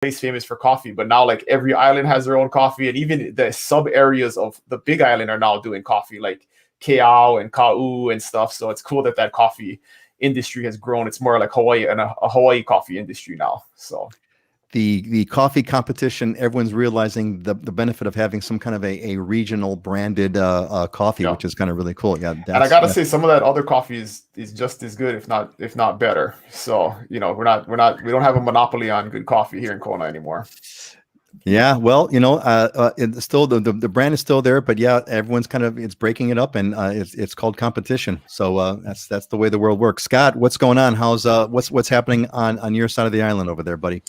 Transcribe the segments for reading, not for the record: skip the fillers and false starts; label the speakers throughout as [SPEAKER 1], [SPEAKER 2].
[SPEAKER 1] place famous for coffee, but now like every island has their own coffee, and even the sub areas of the big island are now doing coffee, like Keao and Kau and stuff. So it's cool that that coffee industry has grown. It's more like Hawaii and a Hawaii coffee industry now. So
[SPEAKER 2] the coffee competition, everyone's realizing the benefit of having some kind of a regional branded coffee, which is kind of really cool. Yeah,
[SPEAKER 1] and I gotta say, some of that other coffee is just as good, if not better. So we don't have a monopoly on good coffee here in Kona anymore.
[SPEAKER 2] Yeah, well, it's still the brand is still there, but yeah, everyone's it's breaking it up, and it's called competition. So that's the way the world works. Scott, what's going on? How's what's happening on your side of the island over there, buddy?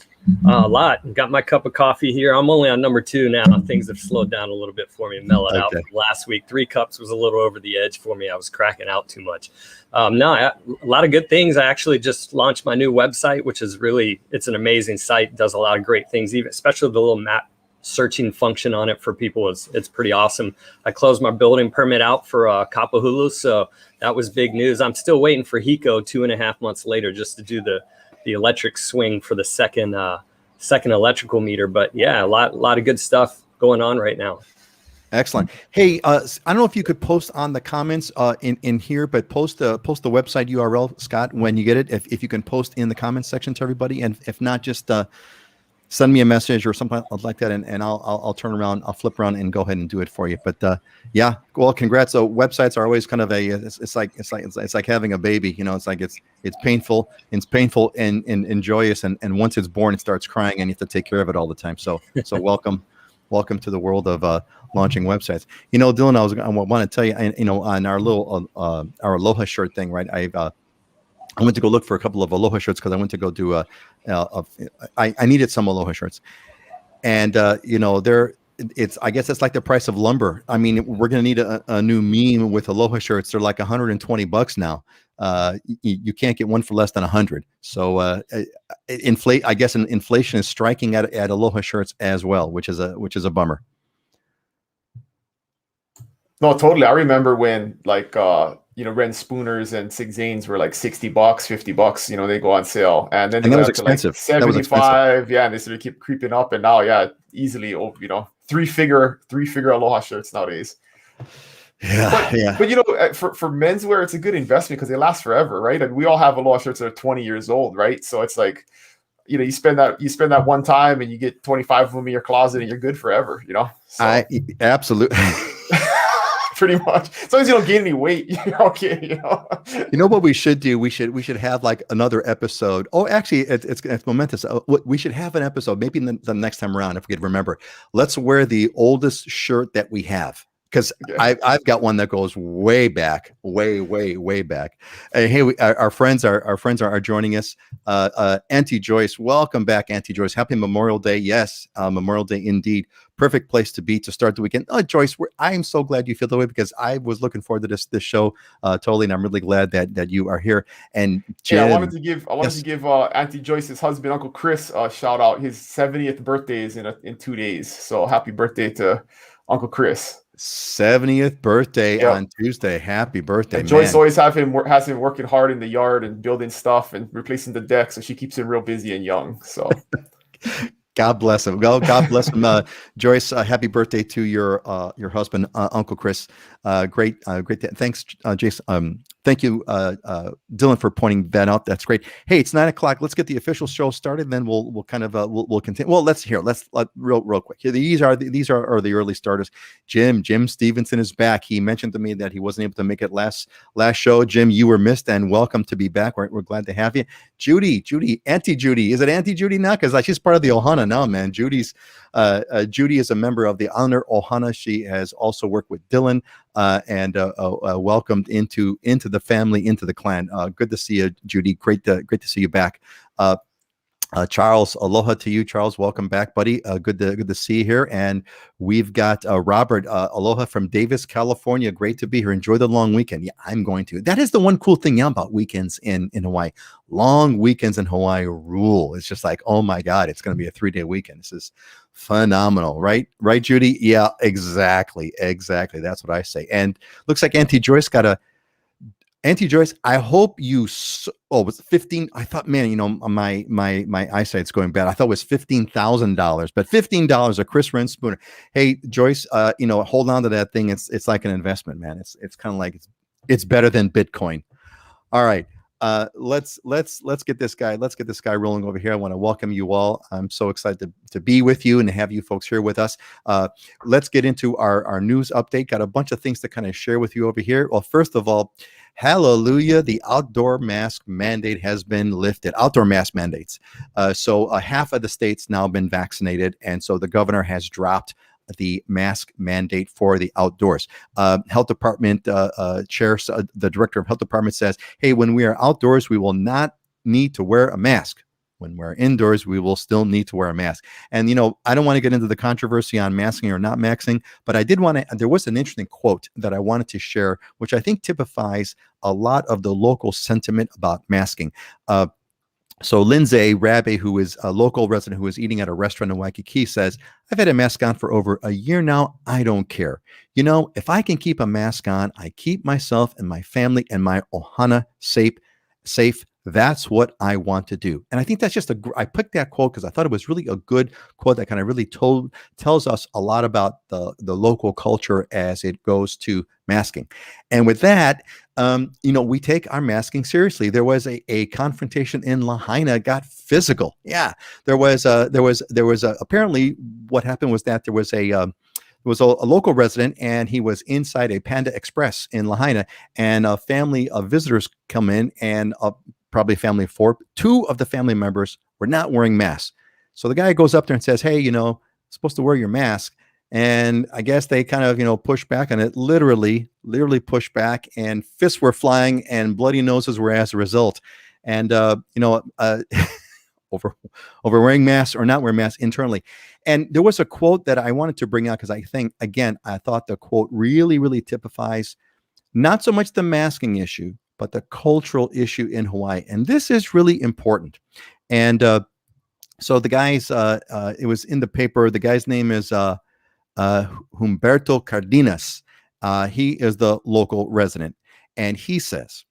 [SPEAKER 3] A lot. Got my cup of coffee here. I'm only on number 2 now. Things have slowed down a little bit for me, mellowed out from last week. 3 cups was a little over the edge for me. I was cracking out too much. A lot of good things. I actually just launched my new website, which is it's an amazing site. Does a lot of great things, even especially the little map searching function on it for people. It's pretty awesome. I closed my building permit out for Kapahulu, so that was big news. I'm still waiting for HECO 2.5 months later just to do the electric swing for the second electrical meter. But yeah, a lot of good stuff going on right now.
[SPEAKER 2] Excellent. Hey, I don't know if you could post on the comments in here, but post the website URL, Scott, when you get it. If you can post in the comments section to everybody, and if not, just send me a message or something like that, and I'll turn around, I'll flip around and go ahead and do it for you. But yeah, well, congrats. So websites are always kind of it's like having a baby. It's like it's painful and joyous, and once it's born, it starts crying, and you have to take care of it all the time. So welcome to the world of launching websites. Dylan, I want to tell you, on our little our Aloha shirt thing, right? I went to go look for a couple of Aloha shirts because I went to go do I needed some Aloha shirts, and I guess it's like the price of lumber. I mean, we're gonna need a new meme with Aloha shirts. They're like $120 now. You can't get one for less than 100. So I guess inflation is striking at Aloha shirts as well, which is a bummer.
[SPEAKER 1] No, totally. I remember when Ren Spooners and Sig Zanes were like $60, $50. They go on sale, and then
[SPEAKER 2] that was expensive.
[SPEAKER 1] Like 75. Yeah, and they sort of keep creeping up, and now, easily, three-figure Aloha shirts nowadays.
[SPEAKER 2] Yeah,
[SPEAKER 1] But for menswear, it's a good investment because they last forever, right? And we all have Aloha shirts that are 20 years old, right? So it's like, you spend that one time and you get 25 of them in your closet and you're good forever. So.
[SPEAKER 2] Absolutely.
[SPEAKER 1] Pretty much, as long as you don't gain any weight, you're okay.
[SPEAKER 2] You know what we should do? We should have like another episode. Oh, actually, it's momentous. We should have an episode maybe the next time around, if we could remember. Let's wear the oldest shirt that we have, because I've got one that goes way back, way back. Hey, our friends are joining us. Auntie Joyce, welcome back, Auntie Joyce. Happy Memorial Day. Yes, Memorial Day indeed. Perfect place to be to start the weekend. Joyce, I am so glad you feel the way, because I was looking forward to this show totally, and I'm really glad that you are here. And Jim,
[SPEAKER 1] I wanted to give Auntie Joyce's husband, Uncle Chris, a shout out. His 70th birthday is in 2 days, so happy birthday to Uncle Chris.
[SPEAKER 2] 70th birthday on Tuesday. Happy birthday,
[SPEAKER 1] and Joyce always has him working hard in the yard and building stuff and replacing the deck, so she keeps him real busy and young. So.
[SPEAKER 2] God bless him. Well, God bless him. Joyce, happy birthday to your husband, Uncle Chris. Great. Thanks, Jason. Thank you, Dylan, for pointing that out. That's great. Hey, it's 9:00. Let's get the official show started. Then we'll kind of we'll continue. Well, let's real quick. These are the early starters. Jim Stevenson is back. He mentioned to me that he wasn't able to make it last show. Jim, you were missed, and welcome to be back. We're glad to have you. Judy, Auntie Judy. Is it Auntie Judy now? Because she's part of the Ohana now, man. Judy is a member of the Honor Ohana. She has also worked with Dylan and welcomed into the family, into the clan. Good to see you, Judy. Great to see you back. Charles, aloha to you, Charles. Welcome back, buddy. Good to see you here. And we've got Robert, aloha from Davis, California. Great to be here. Enjoy the long weekend. Yeah, I'm going to. That is the one cool thing about weekends in Hawaii. Long weekends in Hawaii rule. It's just like, oh my God, it's going to be a 3-day weekend. This is phenomenal, right, Judy? Yeah, exactly. That's what I say. And looks like Auntie Joyce, I hope you Oh, it was 15. I thought, man, you know, my eyesight's going bad. I thought it was $15,000, but $15 a Chris Ren spooner. Hey, Joyce, you know, hold on to that thing. It's like an investment, man. It's kind of like it's better than Bitcoin. All right. Let's get this guy rolling over here. I want to welcome you all. I'm so excited to be with you and to have you folks here with us. Let's get into our news update. Got a bunch of things to kind of share with you over here. Well, first of all, hallelujah, the outdoor mask mandate has been lifted. Outdoor mask mandates. So half of the states now been vaccinated, and so the governor has dropped the mask mandate for the outdoors. Health Department chair, the director of Health Department says, hey, when we are outdoors, we will not need to wear a mask. When we're indoors, we will still need to wear a mask. And, you know, I don't want to get into the controversy on masking or not masking, but I did want to, there was an interesting quote that I wanted to share, which I think typifies a lot of the local sentiment about masking. So Lindsay Rabbe, who is a local resident who is eating at a restaurant in Waikiki, says, I've had a mask on for over a year now. I don't care. You know, if I can keep a mask on, I keep myself and my family and my ohana safe. That's what I want to do. And I think that's just I picked that quote because I thought it was really a good quote that kind of really tells us a lot about the local culture as it goes to masking. And with that, you know, we take our masking seriously. There was a confrontation in Lahaina, got physical. Yeah, there was apparently what happened was that there was a local resident, and he was inside a Panda Express in Lahaina, and a family of visitors come in, and probably a family of 4. 2 of the family members were not wearing masks. So the guy goes up there and says, hey, you know, supposed to wear your mask. And I guess they kind of, you know, pushed back on it, literally pushed back, and fists were flying and bloody noses were as a result. And, you know, over wearing masks or not wearing masks internally. And there was a quote that I wanted to bring out because I think, again, I thought the quote really typifies not so much the masking issue, but the cultural issue in Hawaii. And this is really important. And so the guys, it was in the paper. The guy's name is Humberto Cardenas. He is the local resident. And he says,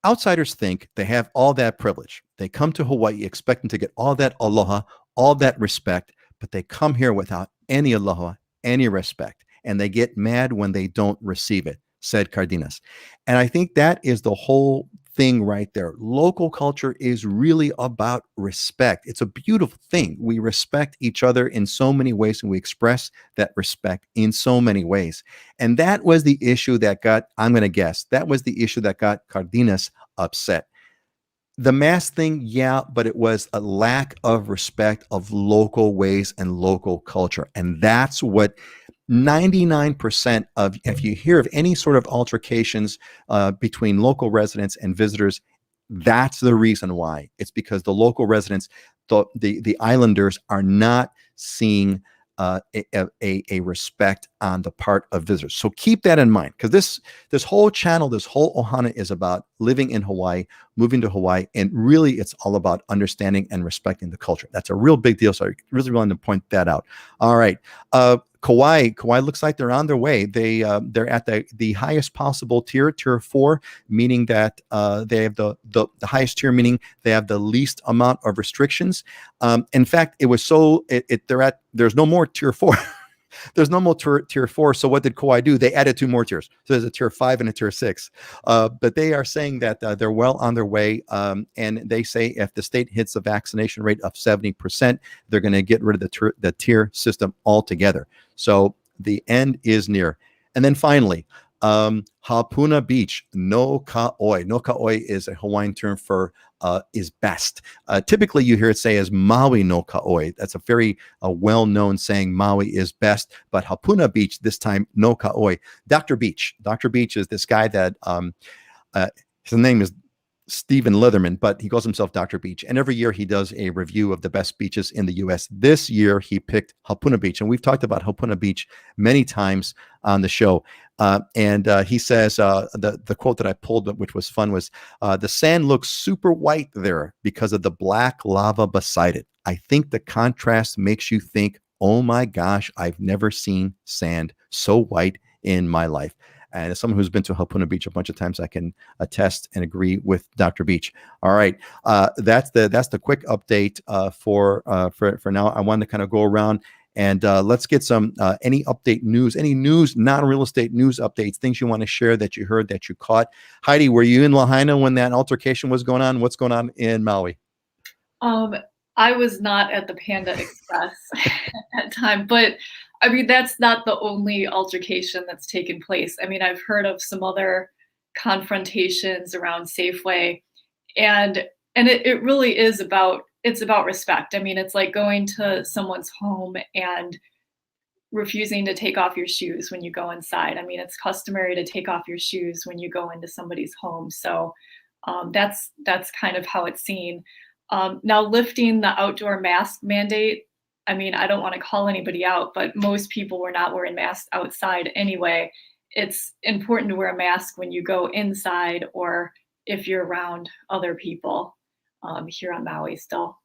[SPEAKER 2] outsiders think they have all that privilege. They come to Hawaii expecting to get all that aloha, all that respect, but they come here without any aloha, any respect, and they get mad when they don't receive it, said Cardenas. And I think that is the whole thing right there. Local culture is really about respect. It's a beautiful thing. We respect each other in so many ways, and we express that respect in so many ways. And that was the issue that got, I'm going to guess, that was the issue that got Cardenas upset. The mask thing, yeah, but it was a lack of respect of local ways and local culture. And that's what 99% of, if you hear of any sort of altercations between local residents and visitors, that's the reason why. It's because the local residents, the islanders, are not seeing a respect on the part of visitors. So keep that in mind, because this whole channel, this whole ohana is about living in Hawaii, moving to Hawaii, and really it's all about understanding and respecting the culture. That's a real big deal. So I really wanted to point that out. All right. Kauai looks like they're on their way. They're at the highest possible tier 4, meaning that they have the highest tier, meaning they have the least amount of restrictions. In fact, it was so there's no more tier 4. There's no more tier 4. So what did Kauai do? They added 2 more tiers. So there's a tier 5 and a tier 6. But they are saying that they're well on their way. And they say if the state hits a vaccination rate of 70%, they're going to get rid of the tier system altogether. So the end is near. And then finally, Hapuna Beach, no ka'oi. No ka'oi is a Hawaiian term for is best. Typically, you hear it say as Maui no ka'oi. That's a very well-known saying, Maui is best. But Hapuna Beach, this time, no ka'oi. Dr. Beach. Dr. Beach is this guy that his name is Stephen Leatherman, but he calls himself Dr. Beach. And every year he does a review of the best beaches in the U.S. This year he picked Hapuna Beach. And we've talked about Hapuna Beach many times on the show. And he says, the quote that I pulled, which was fun, was, the sand looks super white there because of the black lava beside it. I think the contrast makes you think, oh my gosh, I've never seen sand so white in my life. And as someone who's been to Hapuna Beach a bunch of times, I can attest and agree with Dr. Beach. All right, that's the quick update for now. I wanted to kind of go around and let's get some any update news, any news, non-real estate news updates, things you want to share that you heard, that you caught. Heidi, were you in Lahaina when that altercation was going on? What's going on in Maui?
[SPEAKER 4] I was not at the Panda Express at time, but I mean, that's not the only altercation that's taken place. I mean, I've heard of some other confrontations around Safeway, and it really is about respect. I mean, it's like going to someone's home and refusing to take off your shoes when you go inside. I mean, it's customary to take off your shoes when you go into somebody's home. So that's kind of how it's seen. Now, lifting the outdoor mask mandate, I mean, I don't want to call anybody out, but most people were not wearing masks outside anyway. It's important to wear a mask when you go inside or if you're around other people here on Maui still.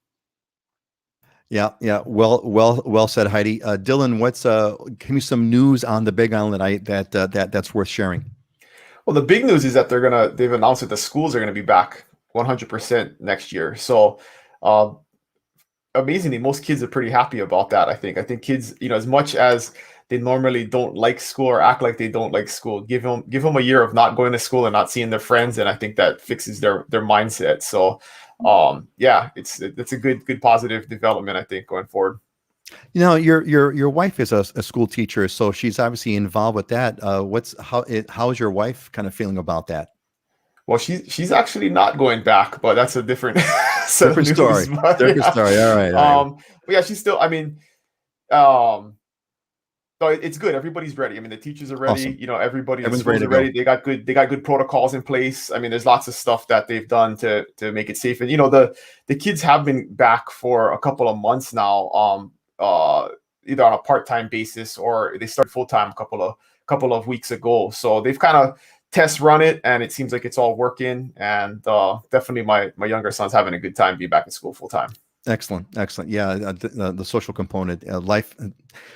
[SPEAKER 2] Yeah. Well said, Heidi. Dylan, give me some news on the Big Island that's worth sharing.
[SPEAKER 1] Well, the big news is that they've announced that the schools are gonna be back 100% next year. So amazingly, most kids are pretty happy about that. I think kids, as much as they normally don't like school or act like they don't like school, give them a year of not going to school and not seeing their friends, and I think that fixes their mindset. So it's a good positive development, I think, going forward.
[SPEAKER 2] Your wife is a school teacher, so she's obviously involved with that. How is your wife kind of feeling about that?
[SPEAKER 1] Well, she's actually not going back, but that's a different
[SPEAKER 2] different story. Different story. All right.
[SPEAKER 1] But yeah, she's still. I mean, so it's good. Everybody's ready. I mean, the teachers are ready.
[SPEAKER 2] Awesome.
[SPEAKER 1] Everybody's ready. They got good protocols in place. I mean, there's lots of stuff that they've done to make it safe. And the kids have been back for a couple of months now. Either on a part-time basis or they started full-time a couple of weeks ago. So they've kind of test run it, and it seems like it's all working. And definitely my younger son's having a good time being back in school full-time.
[SPEAKER 2] Excellent. Yeah, the social component, life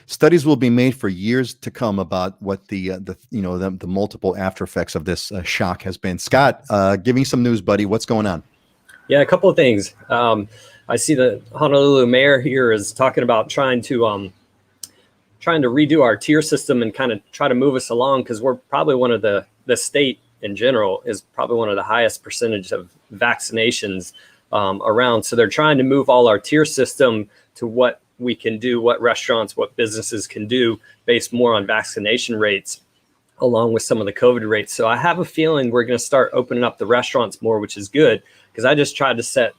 [SPEAKER 2] studies will be made for years to come about what the multiple after effects of this shock has been. Scott, give me some news, buddy. What's going on?
[SPEAKER 3] Yeah, a couple of things. I see the Honolulu mayor here is talking about trying to redo our tier system and kind of try to move us along, because we're probably one of the state in general is probably one of the highest percentage of vaccinations around. So they're trying to move all our tier system to what we can do, what restaurants, what businesses can do based more on vaccination rates, along with some of the COVID rates. So I have a feeling we're going to start opening up the restaurants more, which is good, because I just tried to set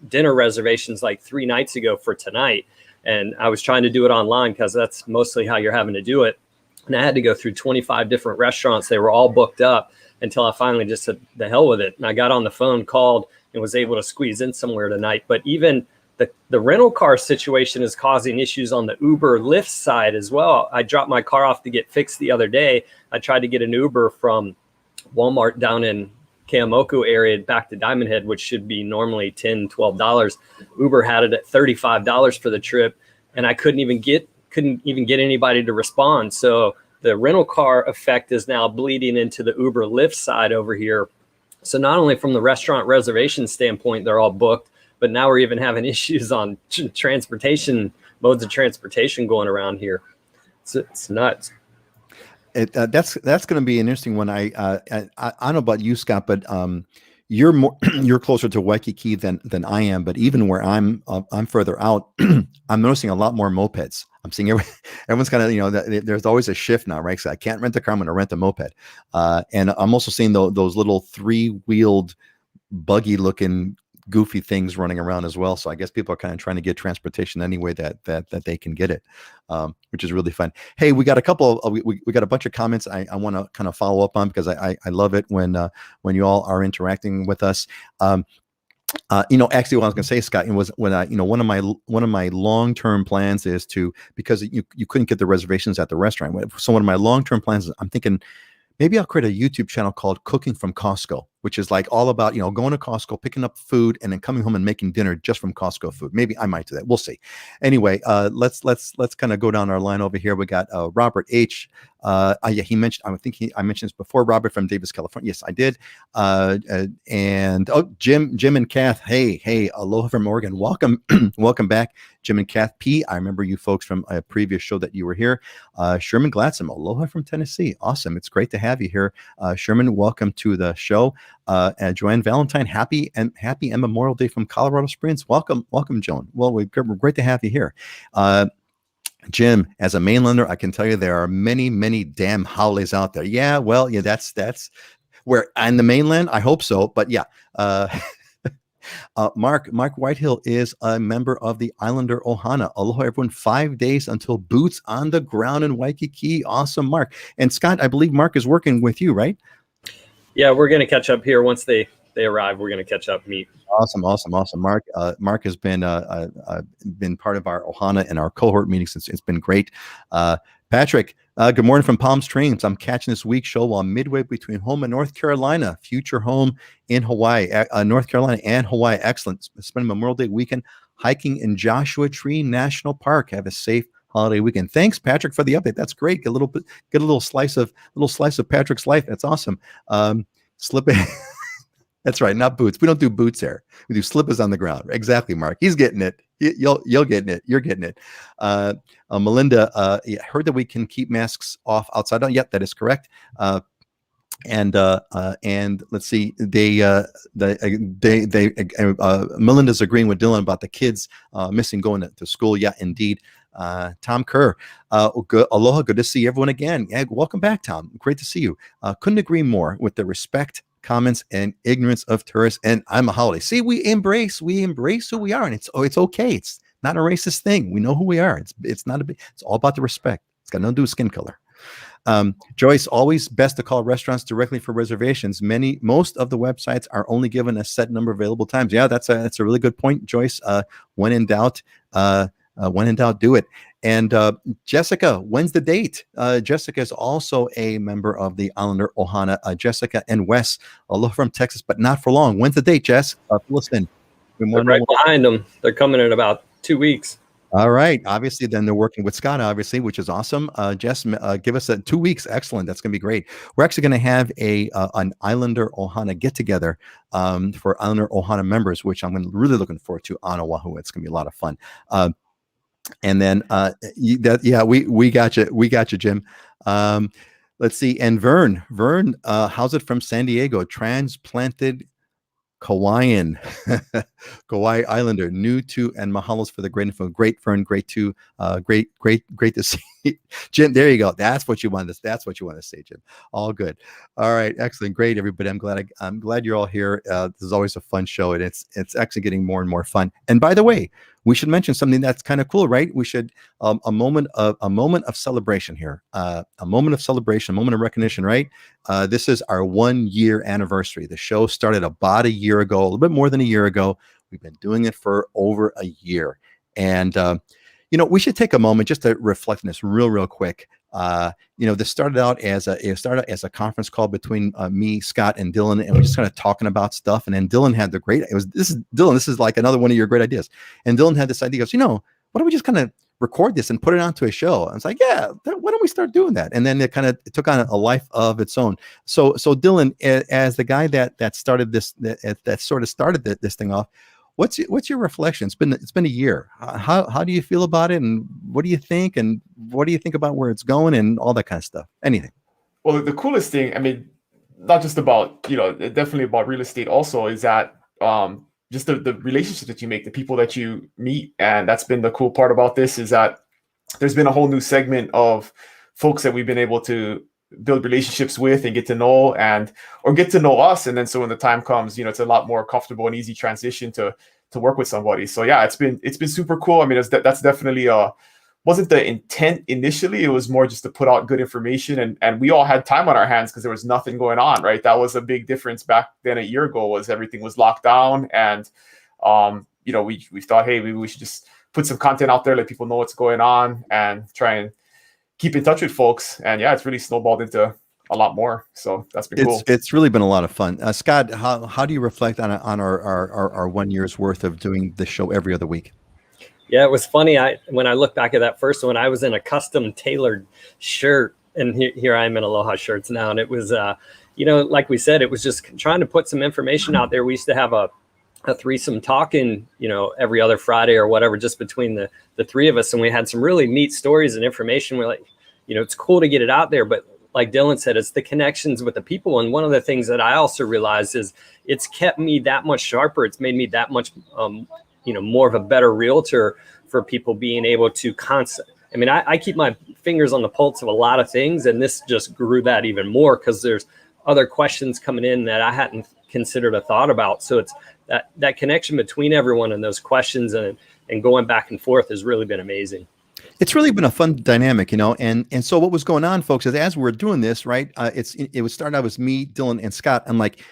[SPEAKER 3] dinner reservations like 3 nights ago for tonight. And I was trying to do it online because that's mostly how you're having to do it. And I had to go through 25 different restaurants. They were all booked up until I finally just said, the hell with it. And I got on the phone, called, and was able to squeeze in somewhere tonight. But even the rental car situation is causing issues on the Uber Lyft side as well. I dropped my car off to get fixed the other day. I tried to get an Uber from Walmart down in Keamoku area back to Diamond Head, which should be normally $10, $12. Uber had it at $35 for the trip, and I couldn't even get anybody to respond. So the rental car effect is now bleeding into the Uber Lyft side over here. So not only from the restaurant reservation standpoint, they're all booked, but now we're even having issues on transportation, modes of transportation going around here. It's nuts.
[SPEAKER 2] That's going to be an interesting one. I don't know about you, Scott, but you're closer to Waikiki than I am. But even where I'm further out, I'm noticing a lot more mopeds. I'm seeing everyone's kind of, there's always a shift now, right? So I can't rent a car, I'm going to rent a moped. And I'm also seeing those little 3-wheeled buggy looking goofy things running around as well. So I guess people are kind of trying to get transportation any way that they can get it, which is really fun. Hey, we got a couple of, we got a bunch of comments I want to kind of follow up on, because I love it when you all are interacting with us. Actually what I was going to say, Scott, was when one of my long-term plans is to, because you couldn't get the reservations at the restaurant. So one of my long-term plans is I'm thinking, maybe I'll create a YouTube channel called Cooking from Costco, which is like all about, going to Costco, picking up food, and then coming home and making dinner just from Costco food. Maybe I might do that. We'll see. Anyway, let's kind of go down our line over here. We got Robert H. Yeah, he mentioned. I mentioned this before. Robert from Davis, California. Yes, I did. And Jim and Kath. Hey, aloha from Oregon. Welcome, welcome back, Jim and Kath P. I remember you folks from a previous show that you were here. Sherman Gladsome, aloha from Tennessee. Awesome. It's great to have you here. Sherman, welcome to the show. And Joanne Valentine, happy and Memorial Day from Colorado Springs. Welcome, Joan. Well, we're great to have you here. Jim, as a mainlander, I can tell you there are many, many damn holidays out there. Yeah, well, yeah, that's where on the mainland, I hope so. But yeah, Mark Whitehill is a member of the Islander Ohana. Aloha, everyone. 5 days until boots on the ground in Waikiki. Awesome, Mark. And Scott, I believe Mark is working with you, right?
[SPEAKER 3] Yeah, we're going to catch up here once they arrive. We're going to catch up, meet.
[SPEAKER 2] Awesome. Mark has been part of our Ohana and our cohort meetings. It's been great. Patrick, good morning from Palm Springs. I'm catching this week's show while midway between home and North Carolina. Future home in Hawaii, North Carolina and Hawaii. Excellent. Spending Memorial Day weekend hiking in Joshua Tree National Park. Have a safe holiday weekend. Thanks, Patrick, for the update. That's great. Get a little slice of Patrick's life. That's awesome. Slipping. That's right, not boots. We don't do boots there. We do slippers on the ground. Exactly, Mark. He's getting it. You're getting it. You're getting it. Melinda, heard that we can keep masks off outside. Oh, yep, that is correct. And let's see. Melinda's agreeing with Dylan about the kids missing going to school. Yeah, indeed. Tom Kerr, aloha. Good to see everyone again. Yeah, welcome back, Tom. Great to see you. Couldn't agree more with the respect, comments, and ignorance of tourists. And I'm a holiday. See, we embrace who we are, and it's okay. It's not a racist thing. We know who we are. It's all about the respect. It's got nothing to do with skin color. Joyce, always best to call restaurants directly for reservations. Most of the websites are only given a set number of available times. Yeah, that's a really good point, Joyce. When in doubt, do it. And Jessica, when's the date? Jessica is also a member of the Islander Ohana. Jessica and Wes, aloha from Texas, but not for long. When's the date, Jess? Listen,
[SPEAKER 3] they're right behind them. They're coming in about 2 weeks.
[SPEAKER 2] All right. Obviously, then they're working with Scott, obviously, which is awesome. Jess, give us 2 weeks. Excellent. That's going to be great. We're actually going to have an Islander Ohana get together for Islander Ohana members, which I'm really looking forward to on Oahu. It's going to be a lot of fun. And then, we got you. We got you, Jim. Let's see. And Vern, how's it from San Diego? Transplanted Kauaian, Kauai Islander, new to, and mahalos for the great info. Great, Vern. Great to see Jim. There you go. That's what you wanted to say, Jim. All good. All right. Excellent. Great, everybody. I'm glad you're all here. This is always a fun show, and it's actually getting more and more fun. And by the way, we should mention something that's kind of cool, right? We should a moment of celebration here, a moment of recognition, right? This is our 1 year anniversary. The show started about a year ago, a little bit more than a year ago. We've been doing it for over a year, and we should take a moment just to reflect on this real quick. This started out as a conference call between me, Scott, and Dylan, and we're just kind of talking about stuff. And then Dylan had this is like another one of your great ideas. And Dylan had this idea. He goes, why don't we just kind of record this and put it onto a show? And it's like, yeah, why don't we start doing that? And then it took on a life of its own. So Dylan, as the guy that started this, that sort of started this thing off, what's your reflection? It's been a year. How do you feel about it, and what do you think, and what do you think about where it's going, and all that kind of stuff? Anything?
[SPEAKER 1] Well, the coolest thing, I mean, not just about definitely about real estate, also is that just the relationships that you make, the people that you meet, and that's been the cool part about this, is that there's been a whole new segment of folks that we've been able to build relationships with and get to know, or get to know us. And then so when the time comes, it's a lot more comfortable and easy transition to work with somebody. So yeah, it's been super cool. I mean, that's definitely wasn't the intent initially. It was more just to put out good information, and we all had time on our hands because there was nothing going on, right? That was a big difference back then a year ago, was everything was locked down. And we thought, hey, maybe we should just put some content out there, let people know what's going on, and try and keep in touch with folks. And yeah, it's really snowballed into a lot more. So that's been cool.
[SPEAKER 2] It's really been a lot of fun. Scott, how do you reflect on our 1 year's worth of doing the show every other week?
[SPEAKER 3] Yeah, it was funny. When I look back at that first one, I was in a custom tailored shirt, and here I am in Aloha shirts now. And it was, like we said, it was just trying to put some information out there. We used to have a threesome talking, every other Friday or whatever, just between the three of us. And we had some really neat stories and information. We're like, it's cool to get it out there, but like Dylan said, it's the connections with the people. And one of the things that I also realized is it's kept me that much sharper. It's made me that much, more of a better realtor for people being able to I keep my fingers on the pulse of a lot of things, and this just grew that even more because there's other questions coming in that I hadn't considered or thought about. So it's that connection between everyone and those questions and going back and forth has really been amazing.
[SPEAKER 2] It's really been a fun dynamic, and so what was going on, folks, is as we're doing this, right, it was starting out with me, Dylan, and Scott. I'm like,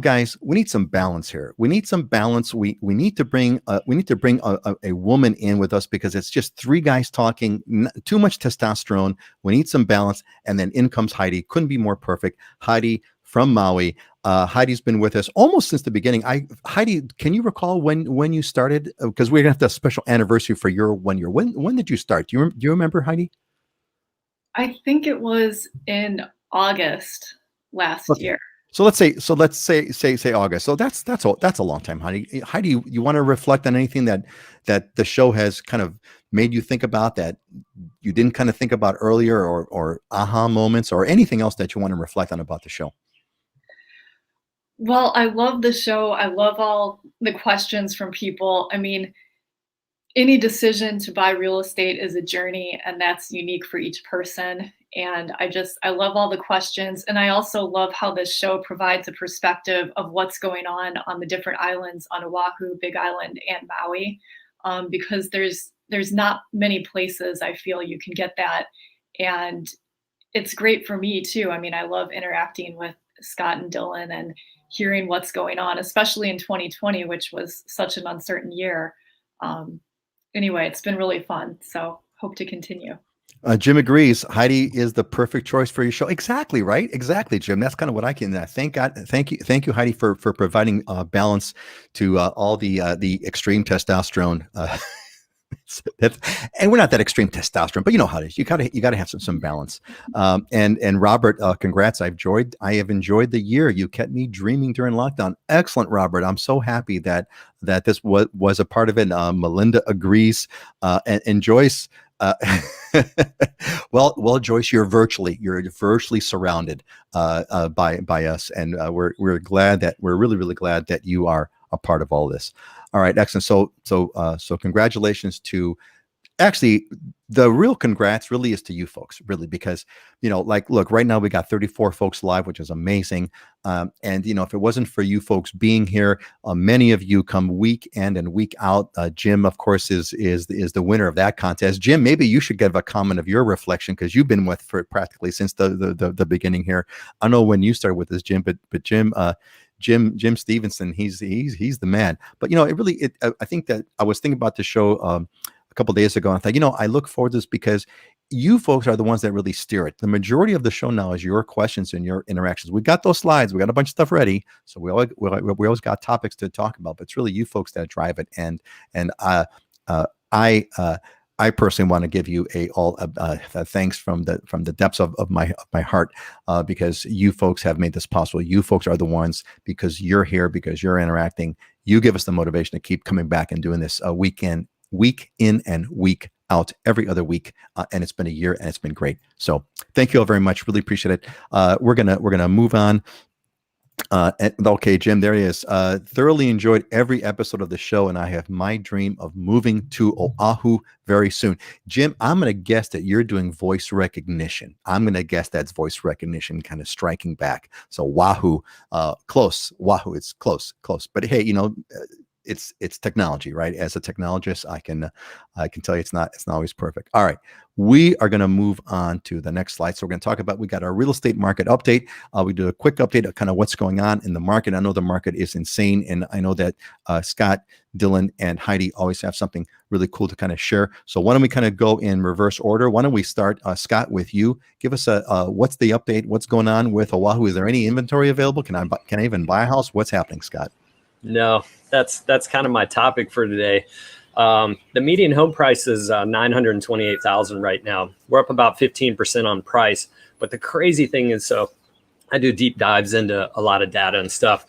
[SPEAKER 2] guys, we need some balance here. We need some balance. We need to bring a woman in with us because it's just three guys talking, too much testosterone. We need some balance. And then in comes Heidi. Couldn't be more perfect. Heidi from Maui. Heidi's been with us almost since the beginning. Heidi, can you recall when you started? Because we're gonna have a special anniversary for your 1 year. When did you start? Do you remember, Heidi?
[SPEAKER 4] I think it was in August last year.
[SPEAKER 2] So let's say August. So that's a long time, Heidi. Heidi, you want to reflect on anything that the show has kind of made you think about that you didn't kind of think about earlier, or aha moments, or anything else that you want to reflect on about the show?
[SPEAKER 4] Well, I love the show. I love all the questions from people. I mean, any decision to buy real estate is a journey, and that's unique for each person. And I love all the questions. And I also love how this show provides a perspective of what's going on the different islands on Oahu, Big Island, and Maui, because there's not many places I feel you can get that. And it's great for me too. I mean, I love interacting with Scott and Dylan and hearing what's going on, especially in 2020, which was such an uncertain year. Anyway, it's been really fun. So hope to continue.
[SPEAKER 2] Jim agrees. Heidi is the perfect choice for your show. Exactly, right? Exactly, Jim. That's kind of what I can. Thank God. Thank you, Heidi, for providing balance to all the extreme testosterone. And we're not that extreme testosterone, but you know how it is. You gotta have some balance. And Robert, congrats. I have enjoyed the year. You kept me dreaming during lockdown. Excellent, Robert. I'm so happy that this was a part of it. Melinda agrees. And Joyce. Well, Joyce, you're virtually surrounded by us, and we're really, really glad that you are a part of all this. All right, excellent. So congratulations to. Actually, the real congrats really is to you folks, really, because, look, right now we got 34 folks live, which is amazing. And, if it wasn't for you folks being here, many of you come week in and week out. Jim, of course, is the winner of that contest. Jim, maybe you should give a comment of your reflection, because you've been with for practically since the beginning here. I know when you started with this, Jim, but Jim, Jim Stevenson, he's the man. But, I think that I was thinking about the show a couple of days ago, and I thought, I look forward to this because you folks are the ones that really steer it. The majority of the show now is your questions and your interactions. We got those slides, we got a bunch of stuff ready, so we always got topics to talk about. But it's really you folks that drive it, and I personally want to give you a thanks from the depths of my heart, because you folks have made this possible. You folks are the ones, because you're here, because you're interacting. You give us the motivation to keep coming back and doing this week in and week out, every other week, and it's been a year, and it's been great. So thank you all very much. Really appreciate it. We're gonna move on. Okay, Jim, there he is. Thoroughly enjoyed every episode of the show, and I have my dream of moving to Oahu very soon. Jim, I'm going to guess that you're doing voice recognition. I'm going to guess that's voice recognition kind of striking back. So Oahu, close. Oahu, it's close. But hey, it's technology, right? As a technologist, I can tell you it's not always perfect. All right, we are going to move on to the next slide. So we're going to talk about, we got our real estate market update. We do a quick update of kind of what's going on in the market. I know the market is insane, and I know that Scott, Dylan, and Heidi always have something really cool to kind of share. So why don't we kind of go in reverse order? Why don't we start, Scott, with you? Give us what's the update? What's going on with Oahu? Is there any inventory available? Can I even buy a house? What's happening, Scott?
[SPEAKER 3] No, that's kind of my topic for today. The median home price is $928,000 right now. We're up about 15% on price. But the crazy thing is, so I do deep dives into a lot of data and stuff.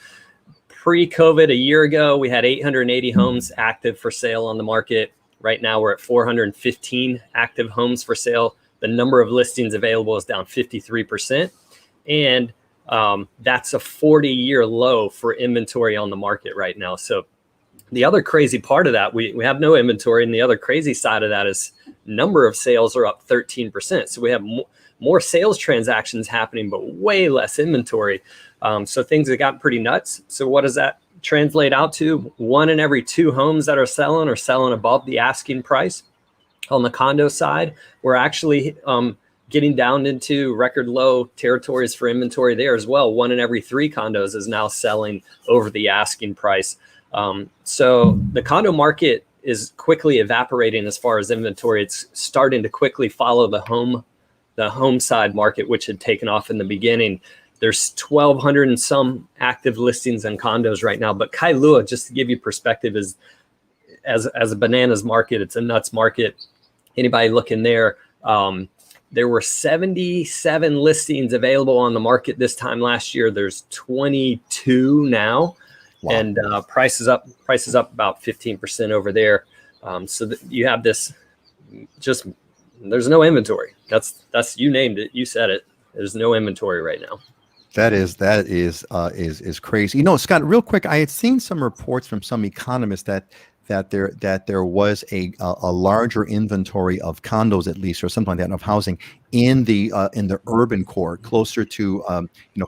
[SPEAKER 3] Pre-COVID, a year ago, we had 880 homes active for sale on the market. Right now, we're at 415 active homes for sale. The number of listings available is down 53%. And that's a 40-year low for inventory on the market right now. So the other crazy part of that, we have no inventory. And the other crazy side of that is number of sales are up 13%. So we have more sales transactions happening, but way less inventory. So things have gotten pretty nuts. So what does that translate out to? 1 in every 2 homes that are selling above the asking price. On the condo side, we're actually getting down into record low territories for inventory there as well. 1 in every 3 condos is now selling over the asking price. So the condo market is quickly evaporating as far as inventory. It's starting to quickly follow the home side market, which had taken off in the beginning. There's 1,200 and some active listings and condos right now. But Kailua, just to give you perspective, is as a bananas market, it's a nuts market. Anybody looking there, there were 77 listings available on the market this time last year. There's 22 now. Wow. And price is up about 15% over there. So you have this, just there's no inventory. That's you named it. You said it. There's no inventory right now.
[SPEAKER 2] That is crazy. You know, Scott, real quick, I had seen some reports from some economists that there was a larger inventory of condos, at least, or something like that, of housing in the urban core, closer to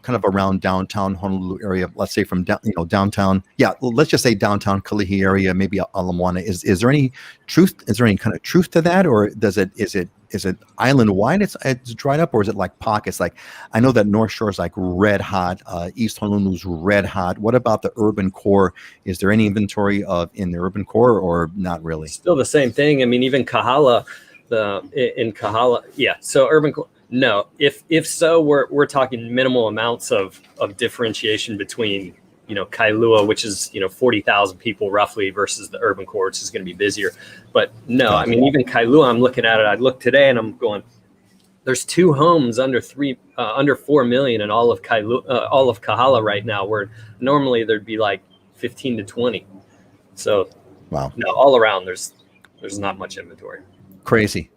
[SPEAKER 2] kind of around downtown Honolulu area. Let's say from downtown. Yeah, let's just say downtown Kalihi area, maybe Ala Moana. Is there any truth? Is there any kind of truth to that, or is it island wide? It's dried up, or is it like pockets? Like, I know that North Shore is like red hot. East Honolulu's red hot. What about the urban core? Is there any inventory in the urban core, or not really?
[SPEAKER 3] Still the same thing. I mean, even Kahala, in Kahala, yeah. So urban core, no. If so, we're talking minimal amounts of differentiation between Kailua, which is 40,000 people roughly, versus the urban core, which is going to be busier. But no, I mean, even Kailua, I'm looking at it. I looked today and I'm going, there's 2 homes under 4 million in all of Kahala right now, where normally there'd be like 15 to 20. So
[SPEAKER 2] wow,
[SPEAKER 3] no, all around there's not much inventory.
[SPEAKER 2] Crazy.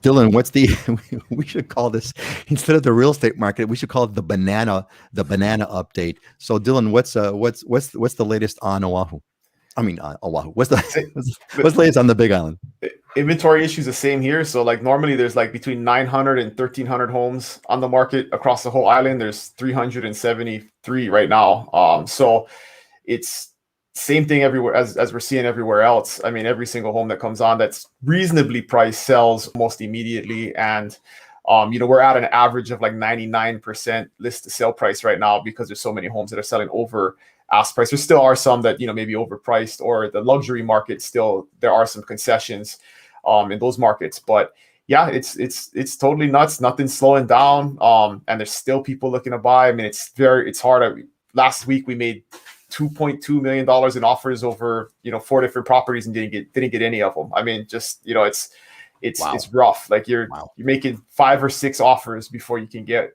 [SPEAKER 2] Dylan, we should call this, instead of the real estate market, we should call it the banana update. So Dylan, what's the latest on Oahu? I mean, Oahu. What's the latest on the Big Island?
[SPEAKER 1] Inventory issues the same here. So like normally there's like between 900 and 1,300 homes on the market across the whole island. There's 373 right now. So it's same thing everywhere as we're seeing everywhere else. I mean, every single home that comes on that's reasonably priced sells almost immediately. And, we're at an average of like 99% list to sell price right now, because there's so many homes that are selling over ask price. There still are some that, maybe overpriced, or the luxury market still, there are some concessions in those markets. But yeah, it's totally nuts. Nothing's slowing down. And there's still people looking to buy. I mean, it's hard. Last week we made $2.2 million in offers over 4 different properties and didn't get any of them. I mean, just it's rough. Like you're making 5 or 6 offers before you can get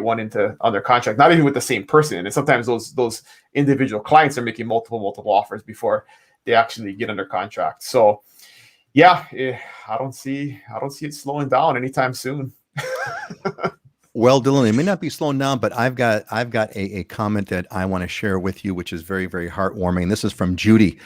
[SPEAKER 1] one under contract. Not even with the same person. And sometimes those individual clients are making multiple offers before they actually get under contract. So yeah, I don't see it slowing down anytime soon.
[SPEAKER 2] Well, Dylan, it may not be slowing down, but I've got a comment that I want to share with you, which is very, very heartwarming. This is from Judy.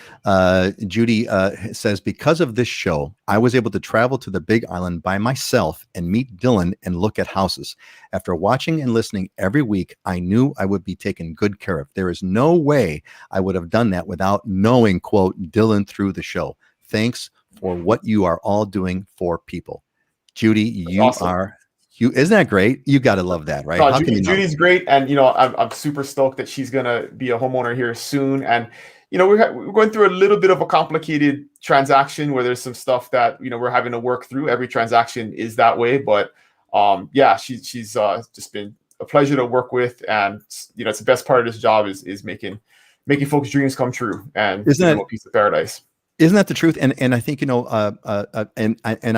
[SPEAKER 2] Judy says, because of this show, I was able to travel to the Big Island by myself and meet Dylan and look at houses. After watching and listening every week, I knew I would be taken good care of. There is no way I would have done that without knowing, quote, Dylan through the show. Thanks for what you are all doing for people. Judy, that's awesome. Isn't that great? You got to love that, right?
[SPEAKER 1] Judy's great. And, I'm super stoked that she's going to be a homeowner here soon. And, we're going through a little bit of a complicated transaction where there's some stuff that we're having to work through. Every transaction is that way, but yeah, she's just been a pleasure to work with, and it's the best part of this job is making folks' dreams come true and giving them a piece of paradise.
[SPEAKER 2] Isn't that the truth? And I think, and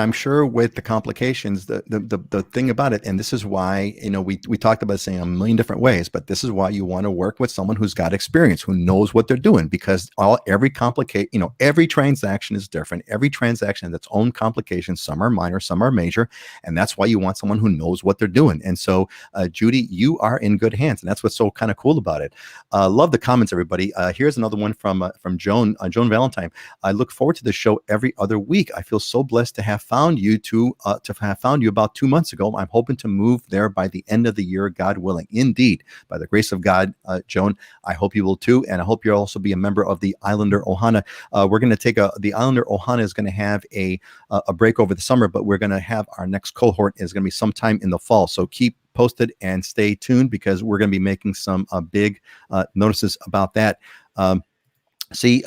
[SPEAKER 2] I'm sure with the complications, the thing about it, and this is why, we talked about saying a million different ways, but this is why you want to work with someone who's got experience, who knows what they're doing, because every transaction is different. Every transaction has its own complications. Some are minor, some are major. And that's why you want someone who knows what they're doing. And so, Judy, you are in good hands. And that's what's so kind of cool about it. Love the comments, everybody. Here's another one from Joan Valentine. I look forward to the show every other week. I feel so blessed to have found you about 2 months ago. I'm hoping to move there by the end of the year, God willing. Indeed, by the grace of God, Joan, I hope you will too. And I hope you'll also be a member of the Islander Ohana. We're going to take the Islander Ohana is going to have a break over the summer, but we're going to have our next cohort is going to be sometime in the fall. So keep posted and stay tuned, because we're going to be making some big notices about that. See,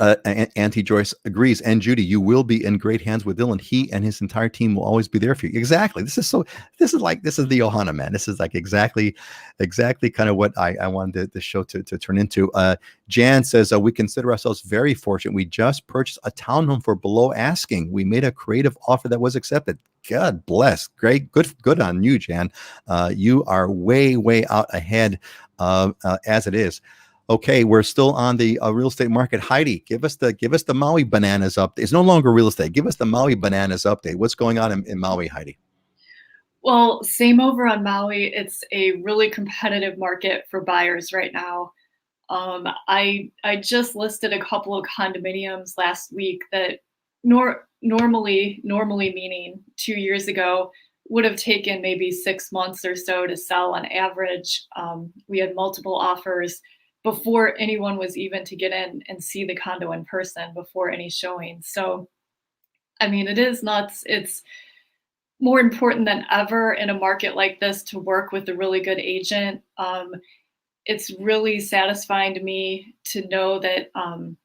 [SPEAKER 2] Auntie Joyce agrees. And Judy, you will be in great hands with Dylan. He and his entire team will always be there for you. Exactly. This is the Ohana, man. This is like exactly kind of what I wanted the show to turn into. Jan says, we consider ourselves very fortunate. We just purchased a townhome for below asking. We made a creative offer that was accepted. God bless. Great. Good on you, Jan. You are way out ahead as it is. Okay, we're still on the real estate market. Heidi, give us the Maui bananas update. It's no longer real estate. Give us the Maui bananas update. What's going on in Maui, Heidi?
[SPEAKER 4] Well, same over on Maui. It's a really competitive market for buyers right now. I just listed a couple of condominiums last week that normally meaning 2 years ago would have taken maybe 6 months or so to sell on average. We had multiple offers before anyone was even to get in and see the condo in person, before any showing. So, I mean, it is nuts. It's more important than ever in a market like this to work with a really good agent. It's really satisfying to me to know that I'm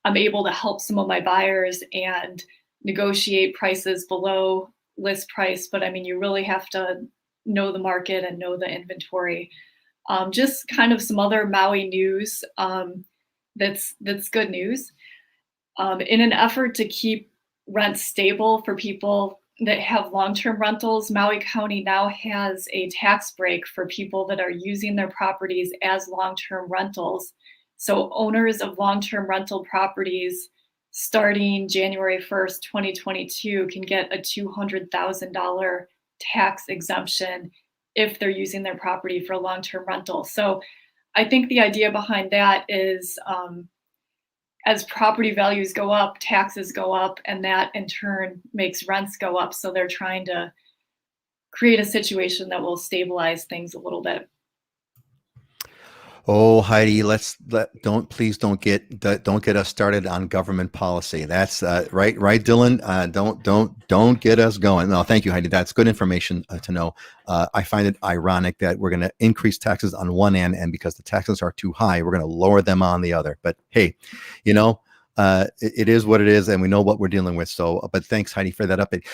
[SPEAKER 4] able to help some of my buyers and negotiate prices below list price. But I mean, you really have to know the market and know the inventory. Just kind of some other Maui news that's good news. In an effort to keep rents stable for people that have long-term rentals, Maui County now has a tax break for people that are using their properties as long-term rentals. So owners of long-term rental properties starting January 1st, 2022 can get a $200,000 tax exemption if they're using their property for a long-term rental. So I think the idea behind that is as property values go up, taxes go up, and that in turn makes rents go up. So they're trying to create a situation that will stabilize things a little bit.
[SPEAKER 2] Oh, Heidi, please don't get us started on government policy. That's right, Dylan. Don't get us going. No, thank you, Heidi. That's good information to know. I find it ironic that we're going to increase taxes on one end, and because the taxes are too high, we're going to lower them on the other. But hey, it is what it is, and we know what we're dealing with. So, but thanks, Heidi, for that update.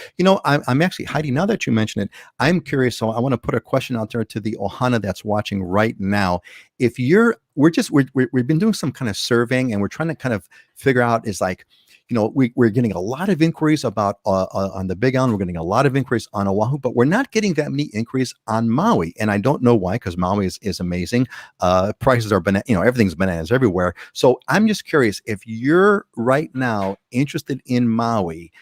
[SPEAKER 2] I'm actually, Heidi, now that you mention it, I'm curious. So I want to put a question out there to the Ohana that's watching right now. If we've been doing some kind of surveying, and we're trying to kind of figure out is like, we're getting a lot of inquiries about on the Big Island. We're getting a lot of inquiries on Oahu, but we're not getting that many inquiries on Maui. And I don't know why, because Maui is amazing. Prices are everything's bananas everywhere. So I'm just curious if you're right now interested in Maui,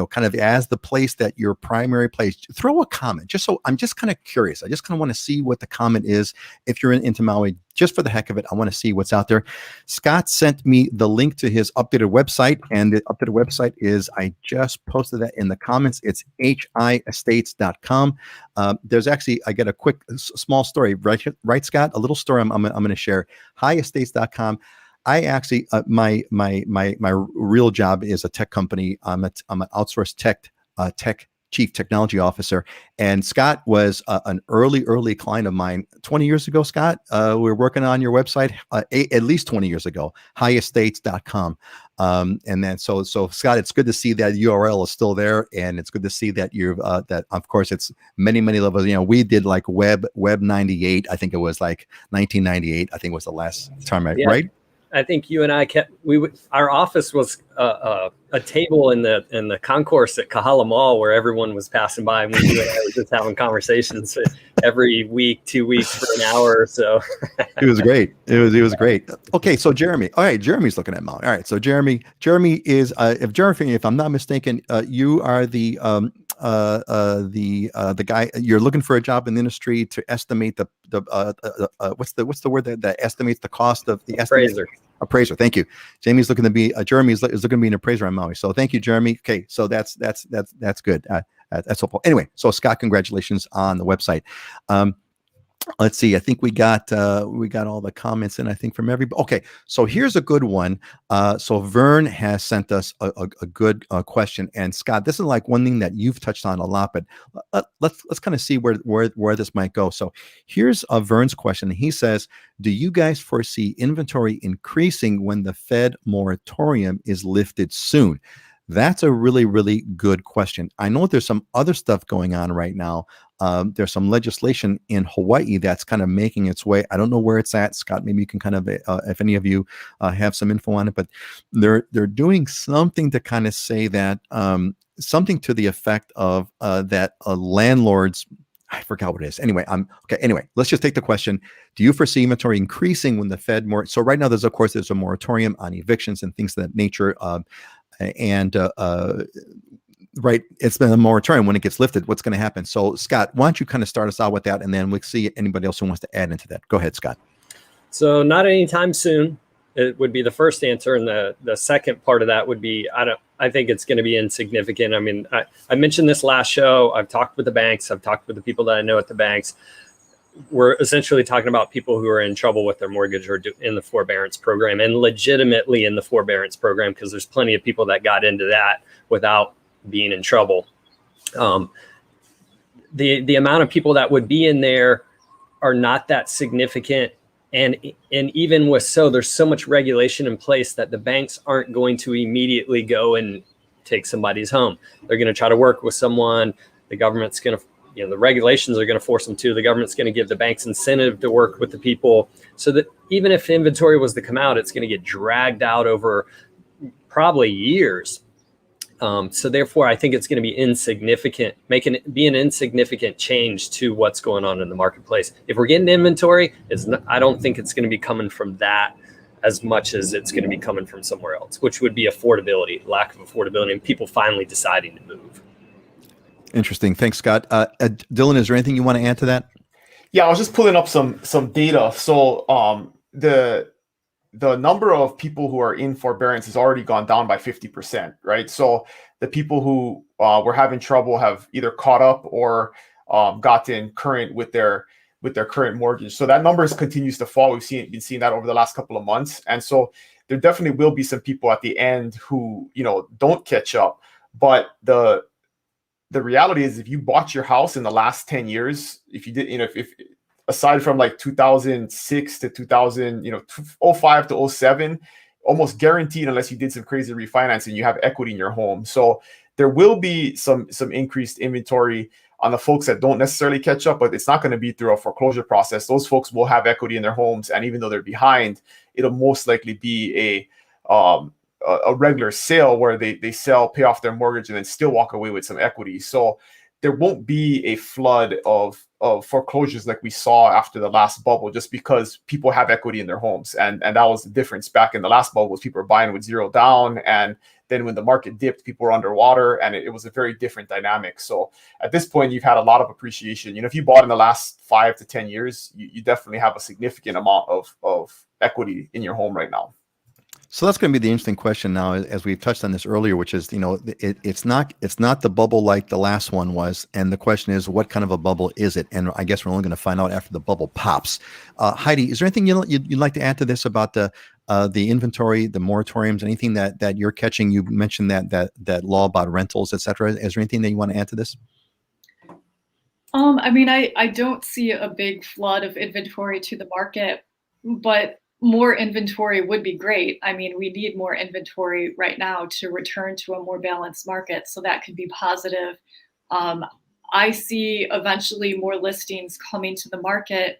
[SPEAKER 2] kind of as the place that your primary place, throw a comment. I'm just kind of curious. I just kind of want to see what the comment is. If you're into Maui, just for the heck of it, I want to see what's out there. Scott sent me the link to his updated website, and the updated website is, I just posted that in the comments. It's hiestates.com. There's actually, I get a quick, small story, right, Scott? A little story I'm going to share. hiestates.com. I actually, my real job is a tech company. I'm an outsourced tech Chief Technology Officer. And Scott was an early client of mine 20 years ago, Scott. We were working on your website at least 20 years ago, highestates.com. And then so Scott, it's good to see that URL is still there, and it's good to see that you've that of course it's many levels. We did like web 98. I think it was like 1998. I think was the last time, right?
[SPEAKER 3] I think you and I our office was a table in the concourse at Kahala Mall where everyone was passing by, and you and I were just having conversations every week, 2 weeks for an hour or so.
[SPEAKER 2] It was great. It was great. Okay, so Jeremy. All right, Jeremy's looking at Maui. All right, so Jeremy is if I'm not mistaken, you are the guy. You're looking for a job in the industry to estimate what's the word that estimates the cost of the appraiser. Thank you. Jeremy is looking to be an appraiser on Maui. So thank you, Jeremy. Okay, so that's good. That's helpful. Anyway, so Scott, congratulations on the website. Let's see. I think we got all the comments in, I think, from everybody. Okay, so here's a good one. So Vern has sent us a good question. And Scott, this is like one thing that you've touched on a lot, but let's kind of see where this might go. So here's Vern's question. He says, do you guys foresee inventory increasing when the Fed moratorium is lifted soon? That's a really, really good question. I know there's some other stuff going on right now. There's some legislation in Hawaii that's kind of making its way. I don't know where it's at, Scott. Maybe you can kind of, if any of you have some info on it, but they're doing something to kind of say that something to the effect of that landlords. I forgot what it is. Anyway, okay. Anyway, let's just take the question. Do you foresee inventory increasing when the Fed so right now there's a moratorium on evictions and things of that nature. Right, it's been a moratorium. When it gets lifted, what's going to happen? So, Scott, why don't you kind of start us out with that, and then we'll see anybody else who wants to add into that. Go ahead, Scott.
[SPEAKER 3] So, not anytime soon. It would be the first answer, and the second part of that would be I think it's going to be insignificant. I mean, I mentioned this last show. I've talked with the banks. I've talked with the people that I know at the banks. We're essentially talking about people who are in trouble with their mortgage or in the forbearance program, and legitimately in the forbearance program, because there's plenty of people that got into that without being in trouble. The amount of people that would be in there are not that significant. And even there's so much regulation in place that the banks aren't going to immediately go and take somebody's home. They're going to try to work with someone. The government's going to, the regulations are going to force them to. The government's going to give the banks incentive to work with the people, so that even if inventory was to come out, it's going to get dragged out over probably years. So therefore, I think it's going to be insignificant, be an insignificant change to what's going on in the marketplace. If we're getting inventory, I don't think it's going to be coming from that as much as it's going to be coming from somewhere else, which would be lack of affordability, and people finally deciding to move.
[SPEAKER 2] Interesting. Thanks, Scott. Dylan, is there anything you want to add to that?
[SPEAKER 1] Yeah, I was just pulling up some data. So the number of people who are in forbearance has already gone down by 50%, right? So the people who were having trouble have either caught up or gotten current with their current mortgage. So that number continues to fall. We've been seeing that over the last couple of months. And so there definitely will be some people at the end who, don't catch up. But the reality is, if you bought your house in the last 10 years, if you did, if aside from like 2006 to 05 to 07, almost guaranteed, unless you did some crazy refinancing, you have equity in your home. So there will be some increased inventory on the folks that don't necessarily catch up, but it's not going to be through a foreclosure process. Those folks will have equity in their homes, and even though they're behind, it'll most likely be a regular sale where they sell, pay off their mortgage, and then still walk away with some equity. So there won't be a flood of foreclosures like we saw after the last bubble, just because people have equity in their homes. And that was the difference back in the last bubble, was people were buying with zero down. And then when the market dipped, people were underwater, and it was a very different dynamic. So at this point, you've had a lot of appreciation. If you bought in the last 5 to 10 years, you definitely have a significant amount of equity in your home right now.
[SPEAKER 2] So that's going to be the interesting question now, as we've touched on this earlier, which is, it's not the bubble like the last one was, and the question is, what kind of a bubble is it? And I guess we're only going to find out after the bubble pops. Heidi, is there anything you'd like to add to this about the inventory, the moratoriums, anything that you're catching? You mentioned that law about rentals, et cetera. Is there anything that you want to add to this?
[SPEAKER 4] I mean, I don't see a big flood of inventory to the market, but more inventory would be great. I mean, we need more inventory right now to return to a more balanced market, so that could be positive. I see eventually more listings coming to the market,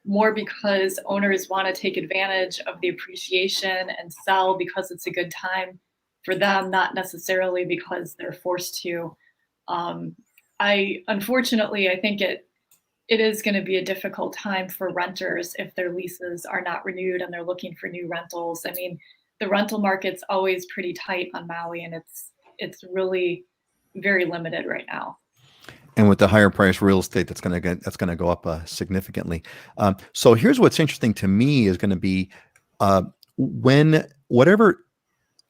[SPEAKER 4] more because owners want to take advantage of the appreciation and sell because it's a good time for them, not necessarily because they're forced to. Unfortunately, I think it is going to be a difficult time for renters if their leases are not renewed and they're looking for new rentals. I mean, the rental market's always pretty tight on Maui, and it's really very limited right now.
[SPEAKER 2] And with the higher price real estate, that's going to go up significantly. So here's what's interesting to me is going to be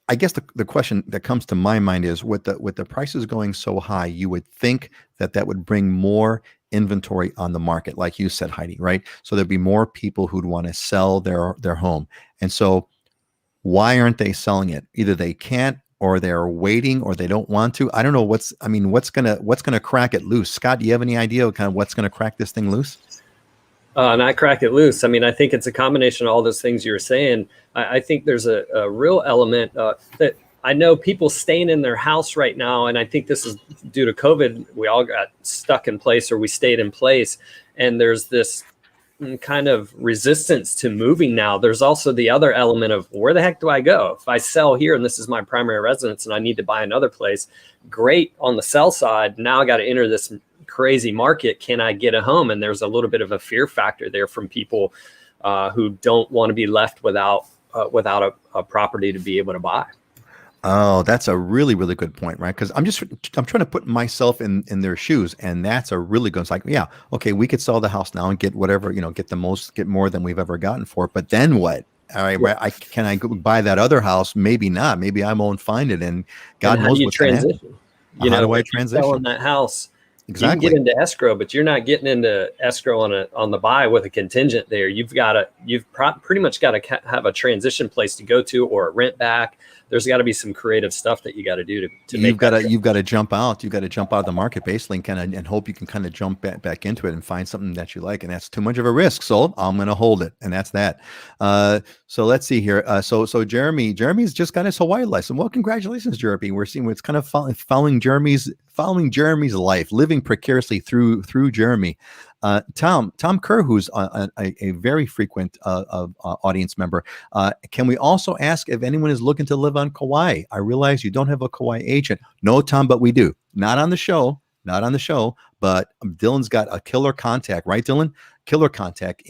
[SPEAKER 2] I guess the question that comes to my mind is, with the prices going so high, you would think that would bring more inventory on the market, like you said, Heidi, right? So there'd be more people who'd want to sell their home. And so why aren't they selling it? Either they can't, or they're waiting, or they don't want to. I don't know what's gonna crack it loose. Scott, do you have any idea kind of what's gonna crack this thing loose?
[SPEAKER 3] Not crack it loose. I mean, I think it's a combination of all those things you were saying. I think there's a real element that I know people staying in their house right now, and I think this is due to COVID. We all got stuck in place, or we stayed in place, and there's this kind of resistance to moving now. There's also the other element of, where the heck do I go? If I sell here and this is my primary residence and I need to buy another place, great on the sell side. Now I got to enter this crazy market. Can I get a home? And there's a little bit of a fear factor there from people who don't want to be left without a property to be able to buy.
[SPEAKER 2] Oh, that's a really, really good point, right? Because I'm trying to put myself in their shoes, and that's a really good. It's like, yeah, okay, we could sell the house now and get whatever, get more than we've ever gotten for it. But then what? All right, yeah. Can I go buy that other house? Maybe not. Maybe I won't find it, and God knows what's going to happen. How do I transition?
[SPEAKER 3] Selling that house.
[SPEAKER 2] Exactly.
[SPEAKER 3] You can get into escrow, but you're not getting into escrow on the buy with a contingent there. You've pretty much got to have a transition place to go to, or a rent back. There's got to be some creative stuff that you got to do to make.
[SPEAKER 2] You've got to jump out. You've got to jump out of the market basically, and hope you can kind of jump back into it and find something that you like. And that's too much of a risk, so I'm going to hold it, and that's that. So let's see here. So Jeremy's just got his Hawaii license. Well, congratulations, Jeremy. We're seeing it's kind of following Jeremy's life, living precariously through Jeremy. Tom Kerr, who's a very frequent audience member, can we also ask if anyone is looking to live on Kauai? I realize you don't have a Kauai agent. No, Tom, but we do. Not on the show, but Dylan's got a killer contact, right, Dylan? Killer contact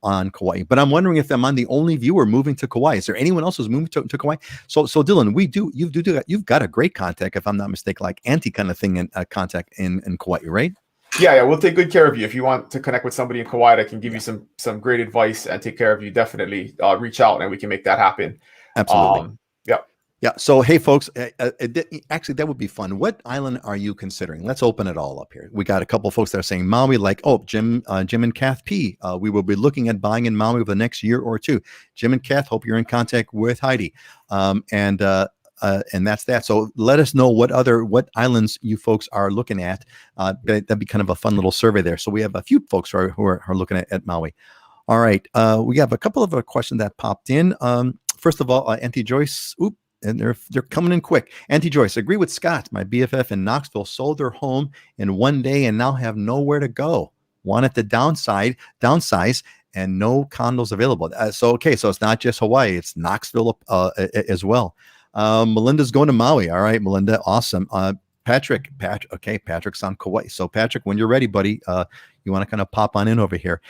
[SPEAKER 2] on Kauai. But I'm wondering if I'm the only viewer moving to Kauai. Is there anyone else who's moving to Kauai? So Dylan, you've got a great contact, if I'm not mistaken, like auntie kind of thing in contact in Kauai, right?
[SPEAKER 1] Yeah, we'll take good care of you. If you want to connect with somebody in Kauai that can give you some great advice and take care of you, definitely reach out and we can make that happen.
[SPEAKER 2] Absolutely.
[SPEAKER 1] Yeah.
[SPEAKER 2] So, hey, folks, actually, that would be fun. What island are you considering? Let's open it all up here. We got a couple of folks that are saying Maui, like, Jim and Kath P. We will be looking at buying in Maui over the next year or two. Jim and Kath, hope you're in contact with Heidi. And that's that. So let us know what islands you folks are looking at. That'd be kind of a fun little survey there. So we have a few folks who are looking at Maui. All right. We have a couple of questions that popped in. First of all, Auntie Joyce, and they're coming in quick. Auntie Joyce, agree with Scott. My BFF in Knoxville sold their home in one day and now have nowhere to go. Wanted to downsize, and no condos available. So it's not just Hawaii, it's Knoxville as well. Melinda's going to Maui. All right, Melinda, awesome. Patrick's on Kauai. So Patrick, when you're ready, buddy, you want to kind of pop on in over here.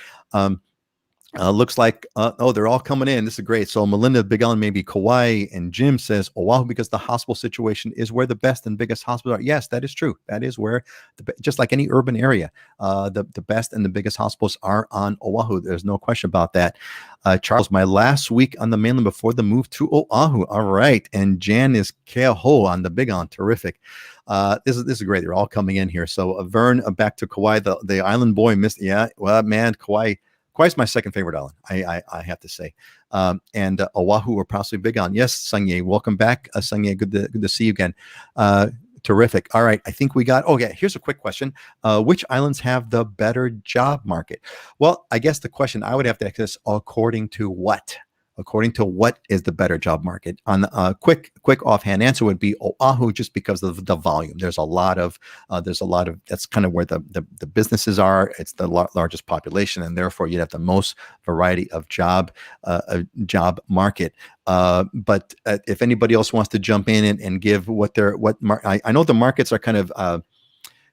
[SPEAKER 2] Looks like, they're all coming in. This is great. So Melinda, Big Island, maybe Kauai, and Jim says Oahu because the hospital situation is where the best and biggest hospitals are. Yes, that is true. That is where, just like any urban area, the best and the biggest hospitals are on Oahu. There's no question about that. Charles, my last week on the mainland before the move to Oahu. All right. And Jan is Keaho on the Big Island. Terrific. This is great. They're all coming in here. So Vern, back to Kauai, the island boy missed. Yeah, well, man, Kauai's my second favorite island, I have to say. And Oahu are possibly big on. Yes, Sungye, welcome back. Sungye, good to see you again. Terrific. All right, I think we got, here's a quick question. Which islands have the better job market? Well, I guess the question I would have to ask is according to what? According to what is the better job market? On quick offhand answer would be Oahu, just because of the volume. There's a lot of that's kind of where the businesses are. It's the largest population, and therefore you'd have the most variety of job market. But if anybody else wants to jump in and give I know the markets are kind of.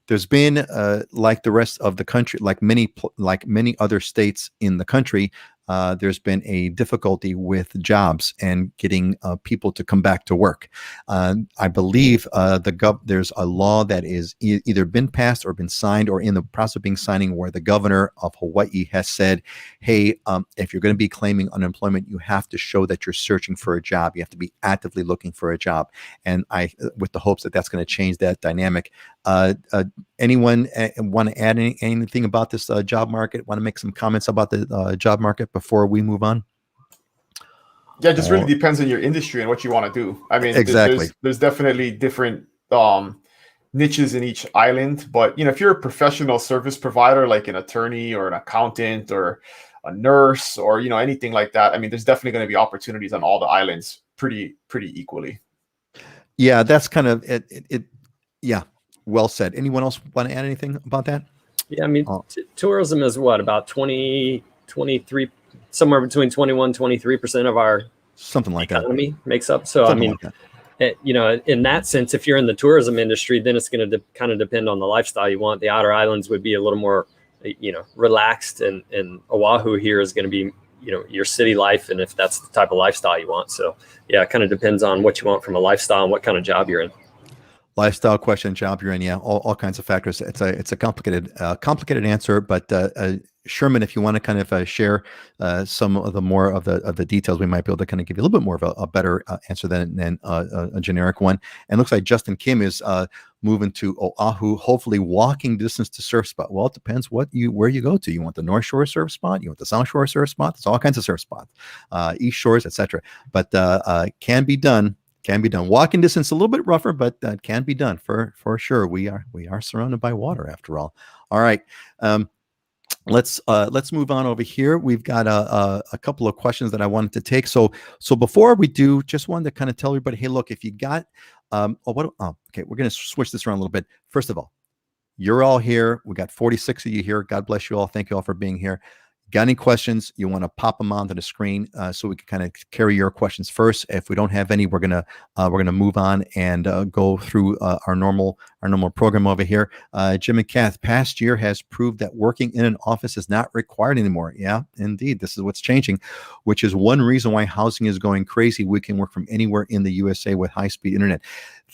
[SPEAKER 2] There's been like the rest of the country, like many other states in the country, there's been a difficulty with jobs and getting people to come back to work. I believe there's a law that is either been passed or been signed or in the process of being signing, where the governor of Hawaii has said, hey, if you're going to be claiming unemployment, you have to show that you're searching for a job. You have to be actively looking for a job. And with the hopes that that's going to change that dynamic. Anyone want to add anything about this job market? Want to make some comments about the job market before we move on?
[SPEAKER 1] Yeah, it just really depends on your industry and what you want to do. I mean,
[SPEAKER 2] exactly.
[SPEAKER 1] There's definitely different niches in each island. But, if you're a professional service provider, like an attorney or an accountant or a nurse or, anything like that, I mean, there's definitely going to be opportunities on all the islands pretty equally. Yeah,
[SPEAKER 2] that's kind of it. Yeah. Well said. Anyone else want to add anything about that?
[SPEAKER 3] Yeah, I mean, tourism is what, about 23, somewhere between 21, 23% of our
[SPEAKER 2] something like
[SPEAKER 3] economy
[SPEAKER 2] that
[SPEAKER 3] makes up. So, something in that sense, if you're in the tourism industry, then it's going to kind of depend on the lifestyle you want. The outer islands would be a little more, relaxed, and Oahu here is going to be, your city life, and if that's the type of lifestyle you want. So, yeah, it kind of depends on what you want from a lifestyle and what kind of job you're in.
[SPEAKER 2] Lifestyle question, job you're in, yeah, all kinds of factors. It's a complicated answer, but Sherman, if you want to kind of share some of the more of the details, we might be able to kind of give you a little bit more of a better answer than a generic one. And it looks like Justin Kim is moving to Oahu, hopefully walking distance to surf spot. Well, it depends where you go to. You want the North Shore surf spot? You want the South Shore surf spot? There's all kinds of surf spots, East Shores, etc. But can be done. Can be done. Walking distance a little bit rougher, but that can be done for sure. We are surrounded by water after all. All right. Let's move on over here. We've got a couple of questions that I wanted to take. So before we do, just wanted to kind of tell everybody, hey, look, if you got okay, we're going to switch this around a little bit. First of all, you're all here. We got 46 of you here. God bless you all. Thank you all for being here. Got any questions? You want to pop them onto the screen so we can kind of carry your questions first. If we don't have any, we're gonna move on and go through our normal program over here. Jim and Kath, past year has proved that working in an office is not required anymore. Yeah, indeed, this is what's changing, which is one reason why housing is going crazy. We can work from anywhere in the USA with high-speed internet.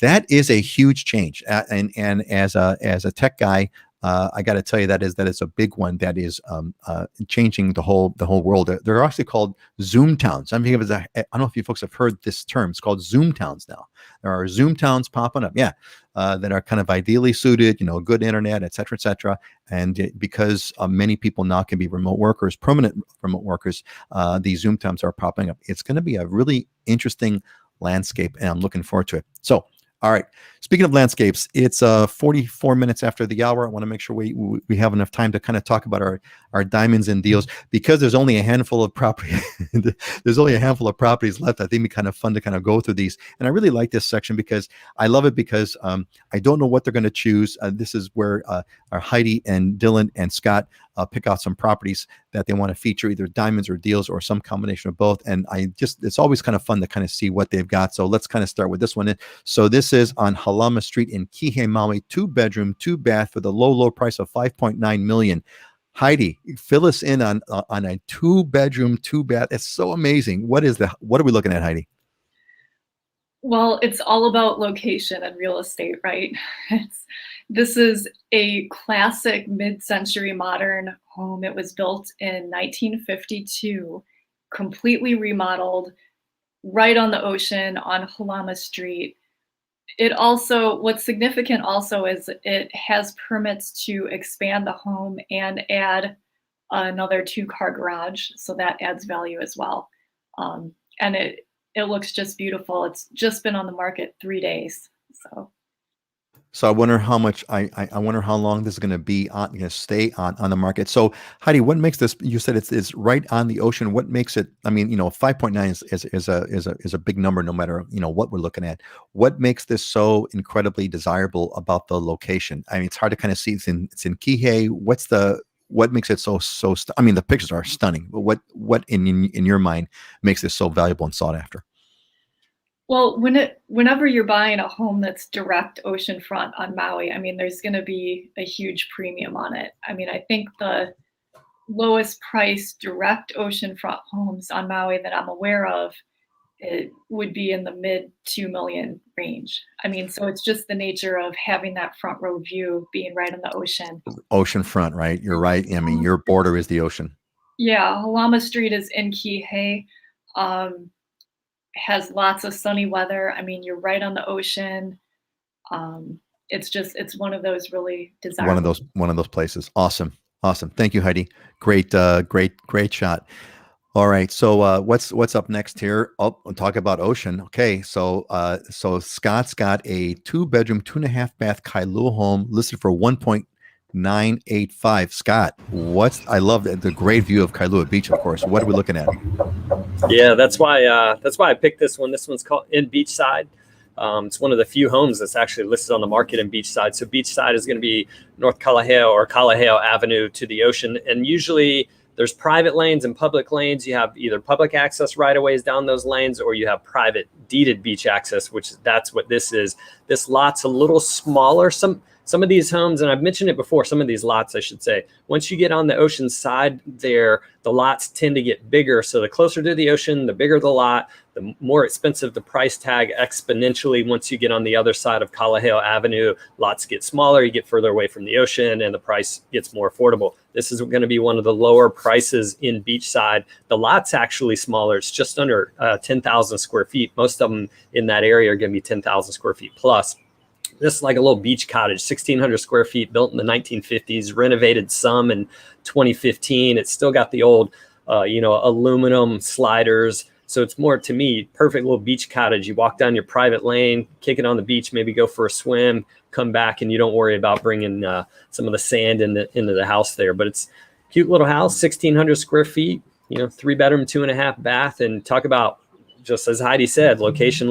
[SPEAKER 2] That is a huge change, and as a tech guy. I got to tell you that it's a big one that is changing the whole world. They're actually called Zoom towns. I don't know if you folks have heard this term. It's called Zoom towns now. There are Zoom towns popping up, that are kind of ideally suited, good internet, et cetera, and because many people now can be remote workers, permanent remote workers, these Zoom towns are popping up. It's going to be a really interesting landscape, and I'm looking forward to it. So. All right. Speaking of landscapes, it's 44 minutes after the hour. I want to make sure we have enough time to kind of talk about our diamonds and deals, because there's only a handful of property. There's only a handful of properties left. I think it'd be kind of fun to kind of go through these. And I really like this section because I love it because I don't know what they're going to choose. This is where our Heidi and Dylan and Scott pick out some properties that they want to feature, either diamonds or deals or some combination of both. And it's always kind of fun to kind of see what they've got. So let's kind of start with this one. So this is on Halama Street in Kihei, Maui, 2-bedroom, 2-bath for the low price of $5.9 million. Heidi, fill us in on a 2-bedroom, 2-bath. It's so amazing. What are we looking at, Heidi?
[SPEAKER 4] Well, it's all about location and real estate, right? This is a classic mid-century modern home. It was built in 1952, completely remodeled, right on the ocean on Halama Street. What's significant also is it has permits to expand the home and add another 2-car garage, so that adds value as well. And it looks just beautiful. It's just been on the market 3 days.
[SPEAKER 2] So I wonder how much I wonder how long this is going to be going to stay on the market. So Heidi, what makes this? You said it's right on the ocean. What makes it? I mean, 5.9 is a big number, no matter what we're looking at. What makes this so incredibly desirable about the location? I mean, it's hard to kind of see. It's in Kihei. What makes it so? I mean, the pictures are stunning. But what in your mind makes this so valuable and sought after?
[SPEAKER 4] Well, whenever you're buying a home that's direct oceanfront on Maui, I mean, there's going to be a huge premium on it. I mean, I think the lowest price direct oceanfront homes on Maui that I'm aware of, it would be in the mid $2 million range. I mean, so it's just the nature of having that front row view, being right on the ocean.
[SPEAKER 2] Oceanfront, right? You're right. I mean, your border is the ocean.
[SPEAKER 4] Yeah, Halama Street is in Kihei. Has lots of sunny weather. I mean, you're right on the ocean. It's one of those really desirable.
[SPEAKER 2] One of those places. Awesome. Thank you, Heidi. Great shot. All right. So what's up next here? Oh, we'll talk about ocean. Okay. So Scott's got a 2-bedroom, 2.5-bath Kailua home listed for 1.985. Scott, I love the great view of Kailua Beach, of course. What are we looking at?
[SPEAKER 3] Yeah, that's why I picked this one. This one's called in Beachside. It's one of the few homes that's actually listed on the market in Beachside. So Beachside is going to be North Kalaheo or Kalaheo Avenue to the ocean. And usually there's private lanes and public lanes. You have either public access right-of-ways down those lanes, or you have private deeded beach access, that's what this is. This lot's a little smaller. Some of these homes, and I've mentioned it before, some of these lots, I should say, once you get on the ocean side there, the lots tend to get bigger. So the closer to the ocean, the bigger the lot, the more expensive the price tag exponentially. Once you get on the other side of Kalaheo Avenue, lots get smaller, you get further away from the ocean, and the price gets more affordable. This is going to be one of the lower prices in Beachside. The lot's actually smaller. It's just under 10,000 square feet. Most of them in that area are going to be 10,000 square feet plus. This is like a little beach cottage, 1,600 square feet, built in the 1950s, renovated some in 2015. It's still got the old, aluminum sliders. So it's more, to me, perfect little beach cottage. You walk down your private lane, kick it on the beach, maybe go for a swim, come back, and you don't worry about bringing some of the sand into the house there. But it's a cute little house, 1,600 square feet, 3-bedroom, 2.5 bath. And talk about, just as Heidi said, location.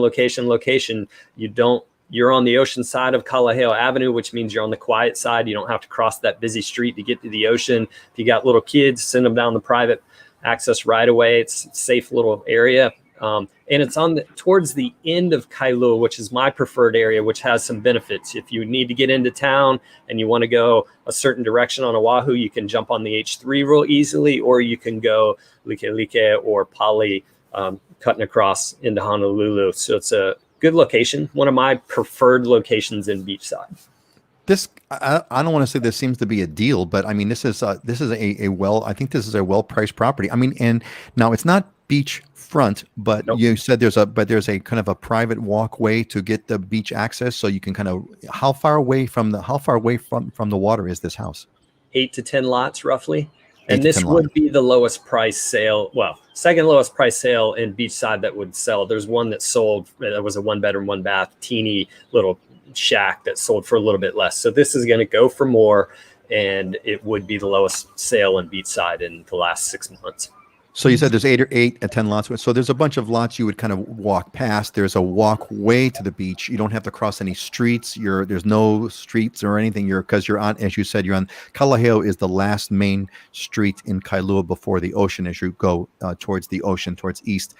[SPEAKER 3] You're on the ocean side of Kalaheo Avenue, which means you're on the quiet side. You don't have to cross that busy street to get to the ocean. If you got little kids, send them down the private access right away. It's a safe little area. And it's towards the end of Kailua, which is my preferred area, which has some benefits. If you need to get into town and you want to go a certain direction on Oahu, you can jump on the H3 real easily, or you can go Likelike or Pali, cutting across into Honolulu. So it's a good location, one of my preferred locations in Beachside.
[SPEAKER 2] I don't want to say this seems to be a deal, but I mean, I think this is a well-priced property. I mean, and now it's not beachfront, but nope. You said there's a kind of a private walkway to get the beach access, so you can kind of, how far away from the water is this house?
[SPEAKER 3] 8 to 10 lots roughly. And this would be the lowest price sale. Well, second lowest price sale in Beachside that would sell. There's one that sold. That was a 1-bedroom, 1-bath, teeny little shack that sold for a little bit less. So this is going to go for more, and it would be the lowest sale in Beachside in the last 6 months.
[SPEAKER 2] So you said there's 8 or 10 lots. So there's a bunch of lots you would kind of walk past. There's a walkway to the beach. You don't have to cross any streets. There's no streets or anything. Because you're on, as you said, you're on Kalaheo is the last main street in Kailua before the ocean as you go towards the ocean, towards east.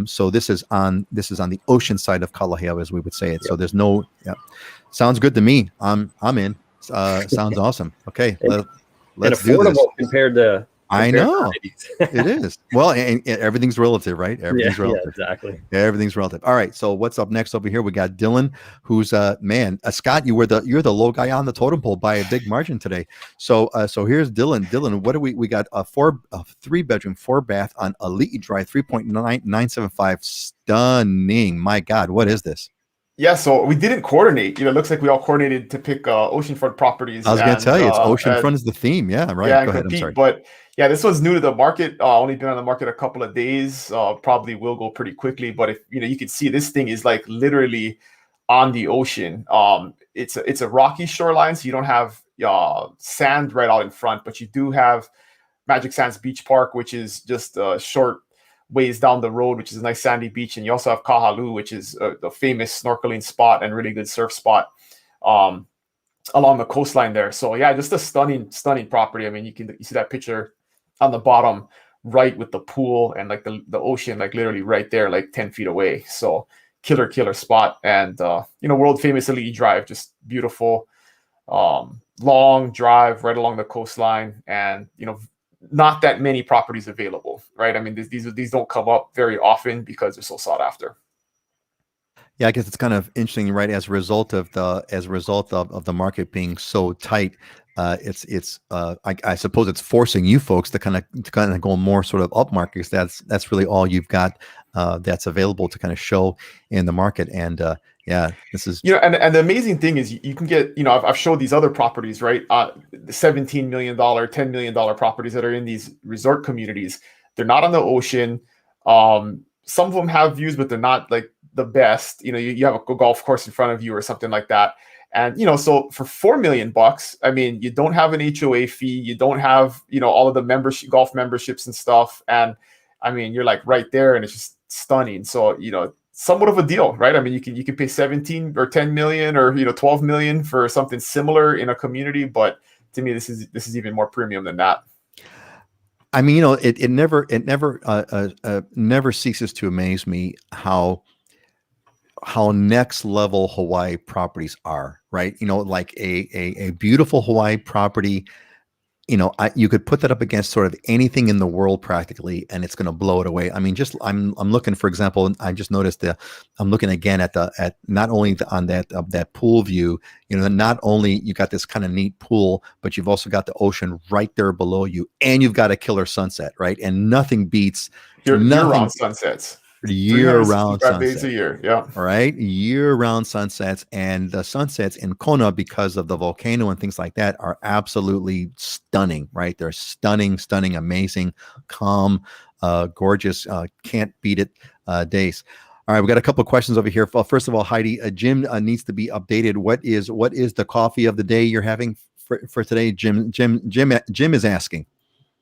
[SPEAKER 2] So this is on the ocean side of Kalaheo, as we would say it. So there's no. Yeah, sounds good to me. I'm in. Sounds awesome. Okay. Let's
[SPEAKER 3] and
[SPEAKER 2] do this.
[SPEAKER 3] affordable
[SPEAKER 2] I know it is. Well, and everything's relative, right? Everything's relative.
[SPEAKER 3] Yeah, exactly.
[SPEAKER 2] Yeah, everything's relative. All right. So what's up next over here? We got Dylan, who's Scott. You're the low guy on the totem pole by a big margin today. So here's Dylan. Dylan, what do we got? A 3-bedroom, 4-bath on Elite Drive, 3.975. Stunning. My God, what is this?
[SPEAKER 1] Yeah, so we didn't coordinate. It looks like we all coordinated to pick oceanfront properties.
[SPEAKER 2] I was going to tell you, it's oceanfront is the theme. Yeah, right.
[SPEAKER 1] Yeah,
[SPEAKER 2] Go ahead.
[SPEAKER 1] compete.
[SPEAKER 2] I'm sorry.
[SPEAKER 1] But yeah, this one's new to the market. Only been on the market a couple of days. Probably will go pretty quickly. But if you can see this thing is like literally on the ocean. It's a rocky shoreline, so you don't have sand right out in front, but you do have Magic Sands Beach Park, which is just a short ways down the road, which is a nice sandy beach, and you also have Kahalu, which is the famous snorkeling spot and really good surf spot along the coastline there. So yeah, just a stunning property. I mean, you see that picture on the bottom right with the pool and like the ocean, like literally right there, like 10 feet away. So killer spot. And world famous Elite Drive, just beautiful long drive right along the coastline, and not that many properties available, right? I mean, these don't come up very often because they're so sought after.
[SPEAKER 2] Yeah, I guess it's kind of interesting, right? As a result of the market being so tight, I suppose it's forcing you folks to kind of go more sort of up market, because that's really all you've got that's available to kind of show in the market. And yeah, this is
[SPEAKER 1] and the amazing thing is you can get I've showed these other properties, right? The $17 million, $10 million properties that are in these resort communities. They're not on the ocean. Some of them have views, but they're not like the best. You have a golf course in front of you or something like that. And so for $4 million, I mean, you don't have an HOA fee, you don't have all of the golf memberships and stuff, and I mean, you're like right there, and it's just stunning. So somewhat of a deal, right? I mean, you can pay 17 or 10 million or 12 million for something similar in a community, but to me, this is even more premium than that.
[SPEAKER 2] I mean, it never ceases to amaze me how next level Hawaii properties are, right? Like a beautiful Hawaii property, you could put that up against sort of anything in the world practically, and it's going to blow it away. I mean, I'm looking, for example, I just noticed I'm looking again at not only on that pool view, not only you got this kind of neat pool, but you've also got the ocean right there below you, and you've got a killer sunset, right? And nothing beats
[SPEAKER 1] year-round sunsets.
[SPEAKER 2] Year-round sunsets.
[SPEAKER 1] Days a year, yeah.
[SPEAKER 2] Right, year-round sunsets, and the sunsets in Kona, because of the volcano and things like that, are absolutely stunning. Right, they're stunning, amazing, calm, gorgeous. Can't beat it days. All right, we got a couple of questions over here. First of all, Heidi, Jim needs to be updated. What is the coffee of the day you're having for today? Jim is asking.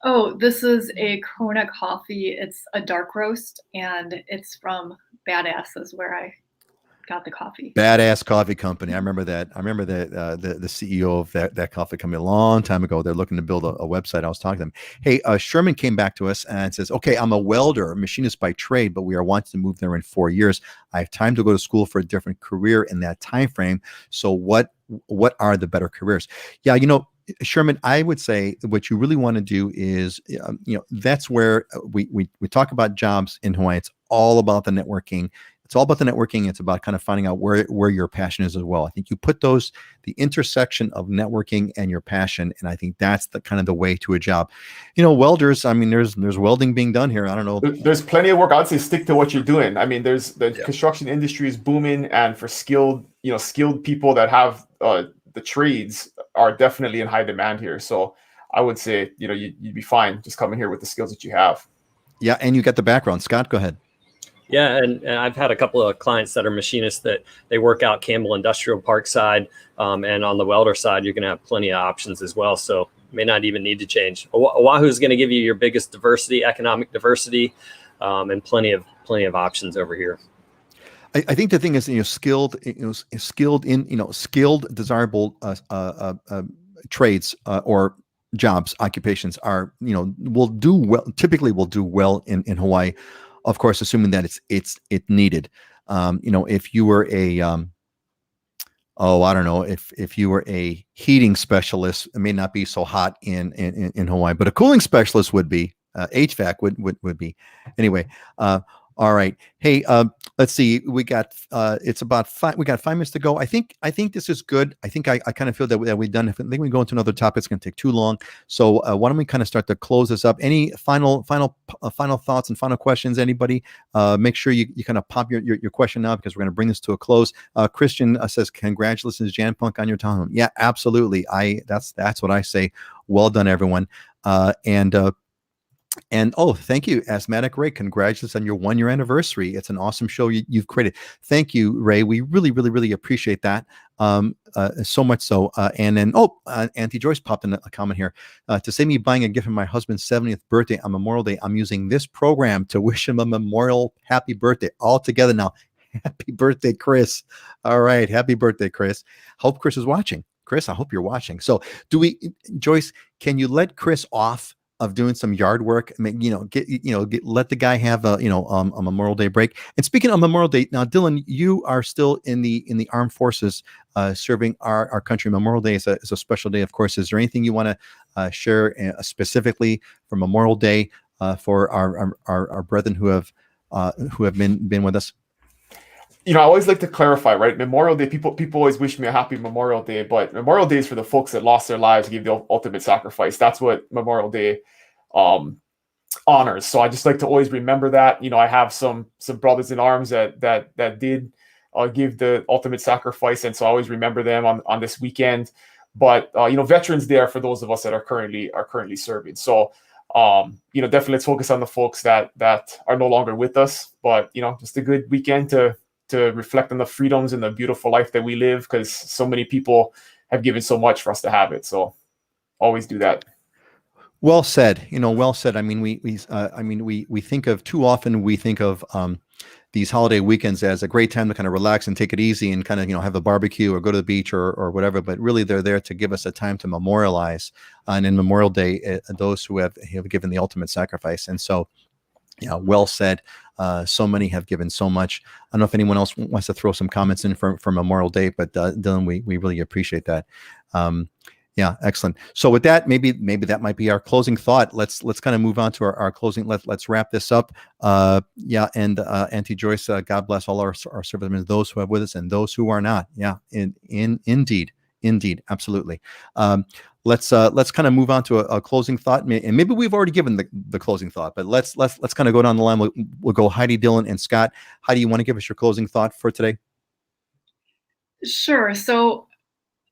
[SPEAKER 4] Oh, this is a Kona coffee. It's a dark roast, and it's from Badass, is where I got the coffee.
[SPEAKER 2] Badass Coffee Company. I remember that. The CEO of that coffee company a long time ago. They're looking to build a website. I was talking to them. Hey, Sherman came back to us and says, "Okay, I'm a welder, a machinist by trade, but we are wanting to move there in 4 years. I have time to go to school for a different career in that time frame. So what are the better careers?" Yeah, Sherman, I would say what you really want to do is, that's where we talk about jobs in Hawaii. It's all about the networking. It's about kind of finding out where your passion is as well. I think you put the intersection of networking and your passion, and I think that's the kind of the way to a job. Welders, I mean, there's welding being done here. I don't know.
[SPEAKER 1] There's plenty of work. I'd say stick to what you're doing. I mean, the construction industry is booming, and for skilled people that have the trades are definitely in high demand here. So I would say, you'd be fine just coming here with the skills that you have.
[SPEAKER 2] Yeah. And you got the background. Scott, go ahead.
[SPEAKER 3] Yeah. And I've had a couple of clients that are machinists that they work out Campbell Industrial Park side. And on the welder side, you're going to have plenty of options as well. So may not even need to change. Oahu is going to give you your biggest diversity, economic diversity, and plenty of options over here.
[SPEAKER 2] I think the thing is, skilled, desirable trades or jobs, occupations are, typically will do well in Hawaii, of course, assuming that it's needed. If you were oh, I don't know, if you were a heating specialist, it may not be so hot in Hawaii, but a cooling specialist would be. HVAC would be. Anyway, all right. Hey, let's see. We got it's about we got 5 minutes to go. I think this is good. I think I kind of feel that we've done. I think we go into another topic, it's going to take too long. So why don't we kind of start to close this up? Any final thoughts and final questions? Anybody? Make sure you kind of pop your question now, because we're going to bring this to a close. Christian says, "Congratulations, Jan Punk, on your time." Yeah, absolutely. That's what I say. Well done, everyone. And oh, thank you, Asthmatic Ray. Congratulations on your 1-year anniversary. It's an awesome show you've created. Thank you, Ray. We really appreciate that. So much so. And then, Auntie Joyce popped in a comment here. To save me buying a gift for my husband's 70th birthday on Memorial Day, I'm using this program to wish him a memorial happy birthday. All together now. Happy birthday, Chris. All right. Happy birthday, Chris. Hope Chris is watching. Chris, I hope you're watching. So Joyce, can you let Chris off of doing some yard work? I mean, let the guy have a Memorial Day break. And speaking of Memorial Day, now, Dylan, you are still in the armed forces, serving our country. Memorial Day is a special day, of course. Is there anything you want to share specifically for Memorial Day for our brethren who have been with us?
[SPEAKER 1] I always like to clarify, right? Memorial Day, people always wish me a happy Memorial Day, but Memorial Day is for the folks that lost their lives, gave the ultimate sacrifice. That's what Memorial Day honors. So I just like to always remember that. I have some brothers in arms that did give the ultimate sacrifice, and so I always remember them on this weekend. But Veterans Day are for those of us that are currently serving. So definitely let's focus on the folks that are no longer with us. But just a good weekend to reflect on the freedoms and the beautiful life that we live, because so many people have given so much for us to have it. So always do that.
[SPEAKER 2] Well said. Well said. I mean, we think of, too often we think of these holiday weekends as a great time to kind of relax and take it easy and kind of, have a barbecue or go to the beach or whatever. But really, they're there to give us a time to memorialize, and in Memorial Day, those who have given the ultimate sacrifice. And so, well said. So many have given so much. I don't know if anyone else wants to throw some comments in for Memorial Day, but Dylan, we really appreciate that. Yeah, excellent. So with that, maybe that might be our closing thought. Let's kind of move on to our closing. Let's wrap this up. And Auntie Joyce, God bless all our servicemen, those who have with us and those who are not. Yeah, indeed, absolutely. Let's kind of move on to a closing thought, and maybe we've already given the closing thought, but let's kind of go down the line. We'll go Heidi, Dylan, and Scott. Heidi, you want to give us your closing thought for today?
[SPEAKER 4] Sure. So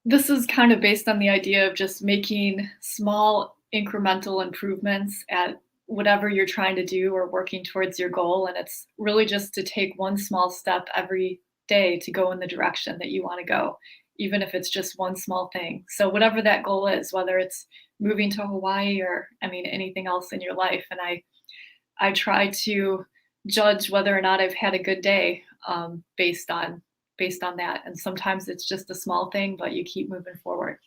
[SPEAKER 4] this is kind of based on the idea of just making small incremental improvements at whatever you're trying to do or working towards your goal. And it's really just to take one small step every day to go in the direction that you want to go, even if it's just one small thing. So whatever that goal is, whether it's moving to Hawaii or, anything else in your life. And I try to judge whether or not I've had a good day based on that. And sometimes it's just a small thing, but you keep moving forward.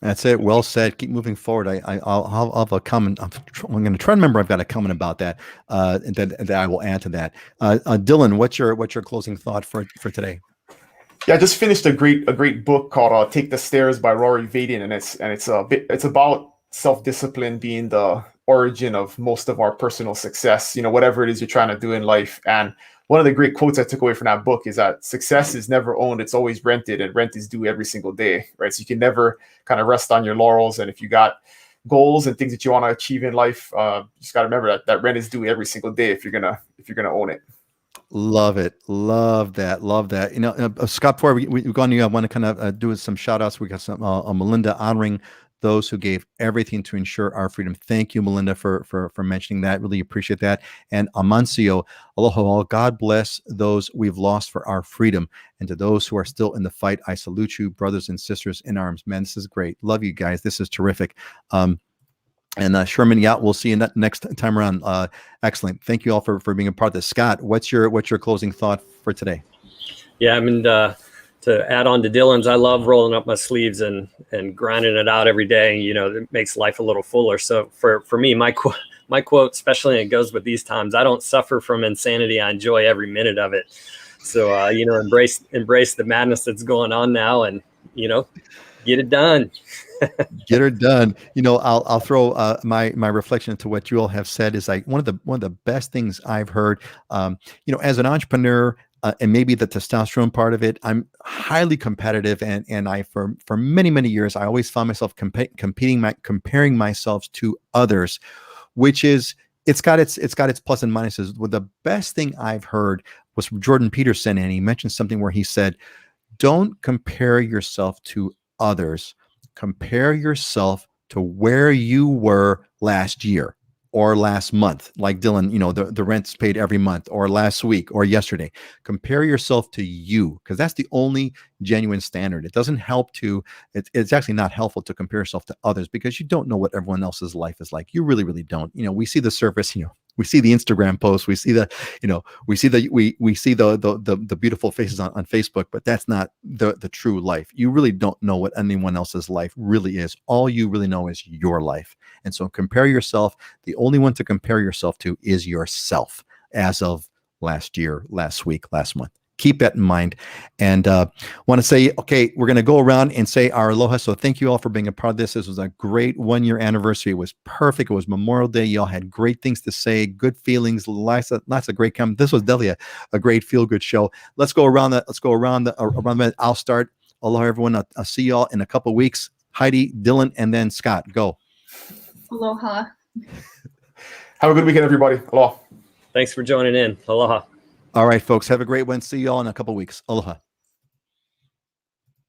[SPEAKER 2] That's it. Well said. Keep moving forward. I'll have a comment. I'm going to try to remember. I've got a comment about that, and that I will add to that. Dylan, what's your closing thought for today?
[SPEAKER 1] Yeah, I just finished a great book called "Take the Stairs" by Rory Vaden, and it's about self-discipline being the origin of most of our personal success. Whatever it is you're trying to do in life. And one of the great quotes I took away from that book is that success is never owned; it's always rented, and rent is due every single day. Right, so you can never kind of rest on your laurels. And if you got goals and things that you want to achieve in life, you just got to remember that rent is due every single day if you're gonna own it.
[SPEAKER 2] Love it. Love that. Scott, before we go on, I want to kind of do some shout outs. We got some Melinda honoring those who gave everything to ensure our freedom. Thank you, Melinda, for mentioning that. Really appreciate that. And Amancio, aloha, God bless those we've lost for our freedom. And to those who are still in the fight, I salute you, brothers and sisters in arms. Man, this is great. Love you guys. This is terrific. And Sherman, we'll see you next time around. Excellent. Thank you all for being a part of this. Scott, what's your closing thought for today?
[SPEAKER 3] Yeah, to add on to Dylan's, I love rolling up my sleeves and grinding it out every day. It makes life a little fuller. So for me, my quote, especially, and it goes with these times, I don't suffer from insanity. I enjoy every minute of it. So, embrace the madness that's going on now, and, get it done.
[SPEAKER 2] Get her done. I'll throw my reflection into what you all have said is like one of the best things I've heard. As an entrepreneur, and maybe the testosterone part of it, I'm highly competitive, and I for many years I always found myself comparing myself to others, which is it's got its plus and minuses. Well, the best thing I've heard was from Jordan Peterson, and he mentioned something where he said, "Don't compare yourself to others. Compare yourself to where you were last year or last month." Like Dylan, the rent's paid every month, or last week or yesterday. Compare yourself to you, because that's the only genuine standard. It doesn't help it's actually not helpful to compare yourself to others, because you don't know what everyone else's life is like. You really, really don't. We see the surface, we see the Instagram posts, we see we see the beautiful faces on Facebook, but that's not the true life. You really don't know what anyone else's life really is. All you really know is your life. And so compare yourself. The only one to compare yourself to is yourself, as of last year, last week, last month. Keep that in mind. And want to say, okay, we're going to go around and say our aloha. So thank you all for being a part of this. This was a great 1-year anniversary. It was perfect. It was Memorial Day. You all had great things to say, good feelings, lots of great comments. This was definitely a great feel-good show. Let's go around the I'll start. Aloha, everyone. I'll see y'all in a couple of weeks. Heidi, Dylan, and then Scott. Go.
[SPEAKER 4] Aloha.
[SPEAKER 1] Have a good weekend, everybody. Aloha.
[SPEAKER 3] Thanks for joining in. Aloha.
[SPEAKER 2] All right, folks. Have a great one. See y'all in a couple of weeks. Aloha.